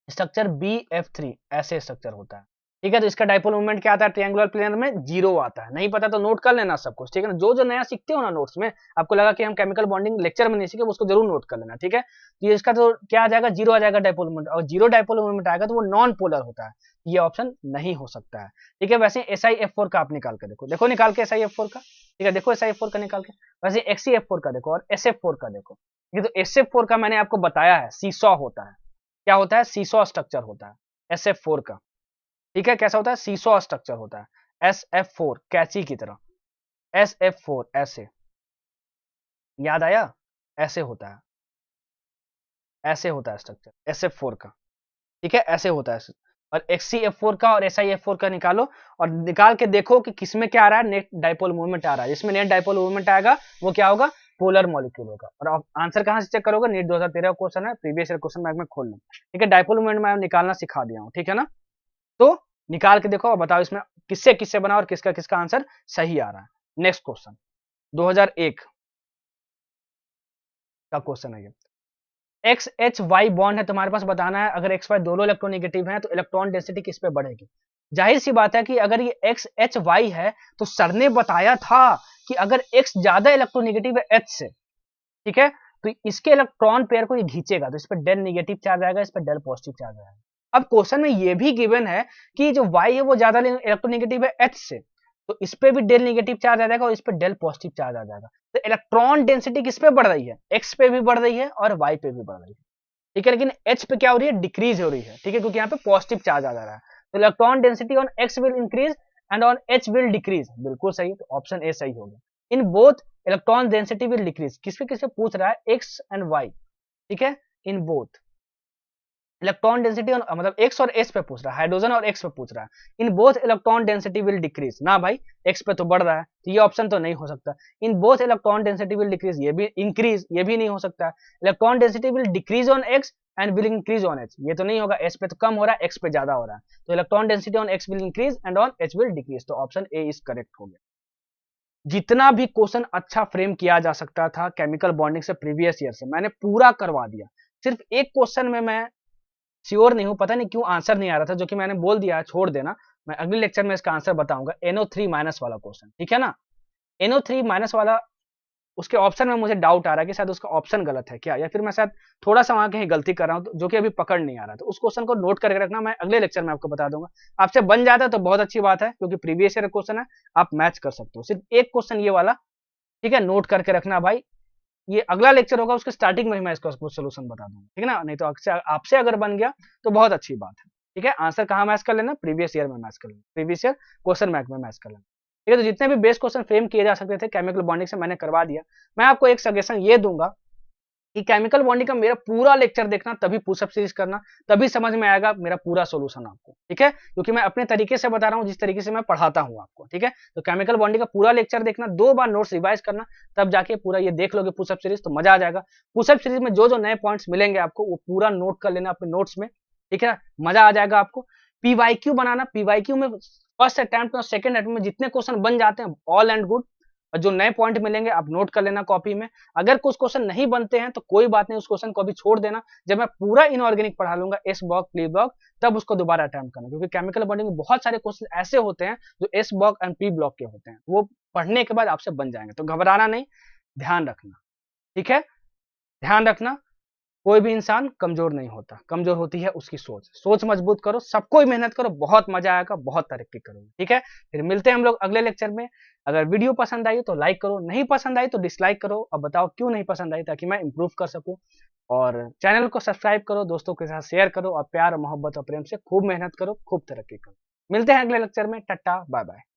स्ट्रक्चर BF3 ऐसे स्ट्रक्चर होता है, ठीक है। तो इसका डाइपोल मूवमेंट क्या आता है, ट्रायंगुलर प्लेनर में जीरो आता है। नहीं पता तो नोट कर लेना सब कुछ, ठीक है ना। जो जो नया सीखते हो ना नोट्स में, आपको लगा कि हम केमिकल बॉन्डिंग लेक्चर में नहीं सीखे, उसको जरूर नोट कर लेना, ठीक है। तो इसका तो क्या आ जाएगा, जीरो आ जाएगा डाइपोल मूवमेंट, और जीरो डाइपोल मूवमेंट आएगा तो वो नॉन पोलर होता है, ये ऑप्शन नहीं हो सकता है, ठीक है। वैसे SiF4 का आप निकाल के देखो, देखो निकाल के SiF4 का, ठीक है, देखो SiF4 का निकाल के। वैसे XeF4 का देखो और SF4 का देखो, ये तो SF4 का मैंने आपको बताया है, सीसॉ होता है। क्या होता है, सीसॉ स्ट्रक्चर होता है SF4 का, ठीक है। कैसा होता है, सीसॉ स्ट्रक्चर होता है। SF4 कैची की तरह, SF4 ऐसे, याद आया, ऐसे होता है, ऐसे होता है स्ट्रक्चर SF4 का, ठीक है, ऐसे होता है। और XeF4 का और SiF4 का निकालो, और निकाल के देखो कि किसमें क्या आ रहा है, नेट डाइपोल मूवमेंट आ रहा है। जिसमें नेट डाइपोल मूवमेंट आएगा वो क्या होगा, पोलर मॉलिक्यूल होगा। और आप आंसर कहां से चेक करोगे, नीट 2013 क्वेश्चन है, प्रीवियस ईयर क्वेश्चन बैंक में खोल लो, ठीक है। डाइपोल मूवमेंट मैं निकालना सिखा दिया हूं, ठीक है ना। तो निकाल के देखो और बताओ इसमें किससे किससे बना और किसका किसका आंसर सही आ रहा है। नेक्स्ट क्वेश्चन 2001 का क्वेश्चन है ये। XHY बॉन्ड है तुम्हारे पास, बताना है अगर XY दोनों इलेक्ट्रोनेगेटिव हैं तो इलेक्ट्रॉन डेंसिटी किस पे बढ़ेगी। जाहिर सी बात है कि अगर ये XHY है तो सर ने बताया था कि अगर X ज्यादा इलेक्ट्रोनेगेटिव है H से, ठीक है, तो इसके इलेक्ट्रॉन पेयर को ये खींचेगा, तो इस पर डेल नेगेटिव चार्ज आएगा, इस पर डेल पॉजिटिव चार्ज आएगा। अब क्वेश्चन में ये भी गिवन है कि जो Y है वो ज्यादा इलेक्ट्रोनेगेटिव है H से, तो इस पे भी डेल नेगेटिव चार्ज आ जाएगा और इस पे डेल पॉजिटिव चार्ज आ जाएगा। तो इलेक्ट्रॉन डेंसिटी किस पे बढ़ रही है, X पे भी बढ़ रही है और Y पे भी बढ़ रही है, ठीक है। लेकिन H पे क्या हो रही है, डिक्रीज हो रही है, ठीक है, क्योंकि यहाँ पे पॉजिटिव चार्ज आ जा रहा है। तो electron density on X will increase and on H will decrease, बिल्कुल सही, तो ऑप्शन ए सही हो गया। In both electron density will decrease, किसपे पूछ रहा है, X एंड Y, ठीक है। इन बोथ इलेक्ट्रॉन डेंसिटी मतलब X और S पे पूछ रहा है, हाइड्रोजन और X पे पूछ रहा है। In both electron density will decrease, ना भाई X पे तो बढ़ रहा है, तो ये ऑप्शन तो नहीं हो सकता। इन both electron density will decrease, ये भी इंक्रीज, ये भी नहीं हो सकता। Electron density will decrease on X and will increase on H, ये तो नहीं होगा, S पे तो कम हो रहा है, X पे ज्यादा हो रहा है। तो electron density on X will increase and on H will decrease, तो ऑप्शन ए इज करेक्ट हो गया। जितना भी क्वेश्चन अच्छा फ्रेम किया जा सकता था केमिकल बॉन्डिंग से प्रीवियस ईयर से, मैंने पूरा करवा दिया। सिर्फ एक क्वेश्चन में मैं श्योर नहीं हूं, पता नहीं क्यों आंसर नहीं आ रहा था, जो कि मैंने बोल दिया है, छोड़ देना, मैं अगले लेक्चर में इसका आंसर बताऊंगा। NO3 माइनस वाला क्वेश्चन, ठीक है ना। NO3 माइनस वाला, उसके ऑप्शन में मुझे डाउट आ रहा है कि शायद उसका ऑप्शन गलत है क्या, या फिर मैं शायद थोड़ा सा वहां कहीं गलती कर रहा हूं, जो कि अभी पकड़ नहीं आ रहा। तो उस क्वेश्चन को नोट करके रखना, मैं अगले लेक्चर में आपको बता दूंगा। आपसे बन जाता है तो बहुत अच्छी बात है, क्योंकि प्रीवियस ईयर क्वेश्चन है, आप मैच कर सकते हो। सिर्फ एक क्वेश्चन ये वाला, ठीक है, नोट करके रखना भाई। ये अगला लेक्चर होगा, उसके स्टार्टिंग में ही मैं इसका सोल्यूशन बता दूंगा, ठीक है ना। नहीं तो आपसे अगर बन गया तो बहुत अच्छी बात है, ठीक है। आंसर कहाँ मैच कर लेना, प्रीवियस ईयर में मैच कर लेना, प्रीवियस ईयर क्वेश्चन बैंक में मैच कर लेना, ठीक है। तो जितने भी बेस्ट क्वेश्चन फ्रेम किए जा सकते थे केमिकल बॉन्डिंग से मैंने करवा दिया। मैं आपको एक सजेशन ये दूंगा कि केमिकल बॉन्डिंग का मेरा पूरा लेक्चर देखना, तभी पुशअप सीरीज करना, तभी समझ में आएगा मेरा पूरा सॉल्यूशन आपको, ठीक है, क्योंकि मैं अपने तरीके से बता रहा हूँ, जिस तरीके से मैं पढ़ाता हूँ आपको, ठीक है। तो केमिकल बॉन्डिंग का पूरा लेक्चर देखना, 2 बार नोट्स रिवाइज करना, तब जाके पूरा ये देख लोगे पुशअप सीरीज, तो मजा आ जाएगा। पुशअप सीरीज में जो जो नए पॉइंट्स मिलेंगे आपको, वो पूरा नोट कर लेना अपने नोट्स में, ठीक है, मजा आ जाएगा आपको। पीवाईक्यू बनाना, पीवाईक्यू में फर्स्ट अटेम्प्ट और सेकंड अटेम्प्ट में जितने क्वेश्चन बन जाते हैं, ऑल एंड गुड, और जो नए पॉइंट मिलेंगे आप नोट कर लेना कॉपी में। अगर कुछ क्वेश्चन नहीं बनते हैं तो कोई बात नहीं, उस क्वेश्चन को अभी छोड़ देना, जब मैं पूरा इनऑर्गेनिक पढ़ा लूंगा, एस ब्लॉक, पी ब्लॉक, तब उसको दोबारा अटेम्प्ट करना, क्योंकि केमिकल बॉन्डिंग में बहुत सारे क्वेश्चन ऐसे होते हैं जो S block and P block के होते हैं, वो पढ़ने के बाद आपसे बन जाएंगे, तो घबराना नहीं, ध्यान रखना, ठीक है, ध्यान रखना। कोई भी इंसान कमजोर नहीं होता, कमजोर होती है उसकी सोच। सोच मजबूत करो, सबको ही मेहनत करो, बहुत मजा आएगा, बहुत तरक्की करोगे, ठीक है। फिर मिलते हैं हम लोग अगले लेक्चर में। अगर वीडियो पसंद आई तो लाइक करो, नहीं पसंद आई तो डिसलाइक करो, और बताओ क्यों नहीं पसंद आई, ताकि मैं इंप्रूव कर सकूं। और चैनल को सब्सक्राइब करो, दोस्तों के साथ शेयर करो, और प्यार, मोहब्बत और प्रेम से खूब मेहनत करो, खूब तरक्की करो। मिलते हैं अगले लेक्चर में, टाटा बाय बाय।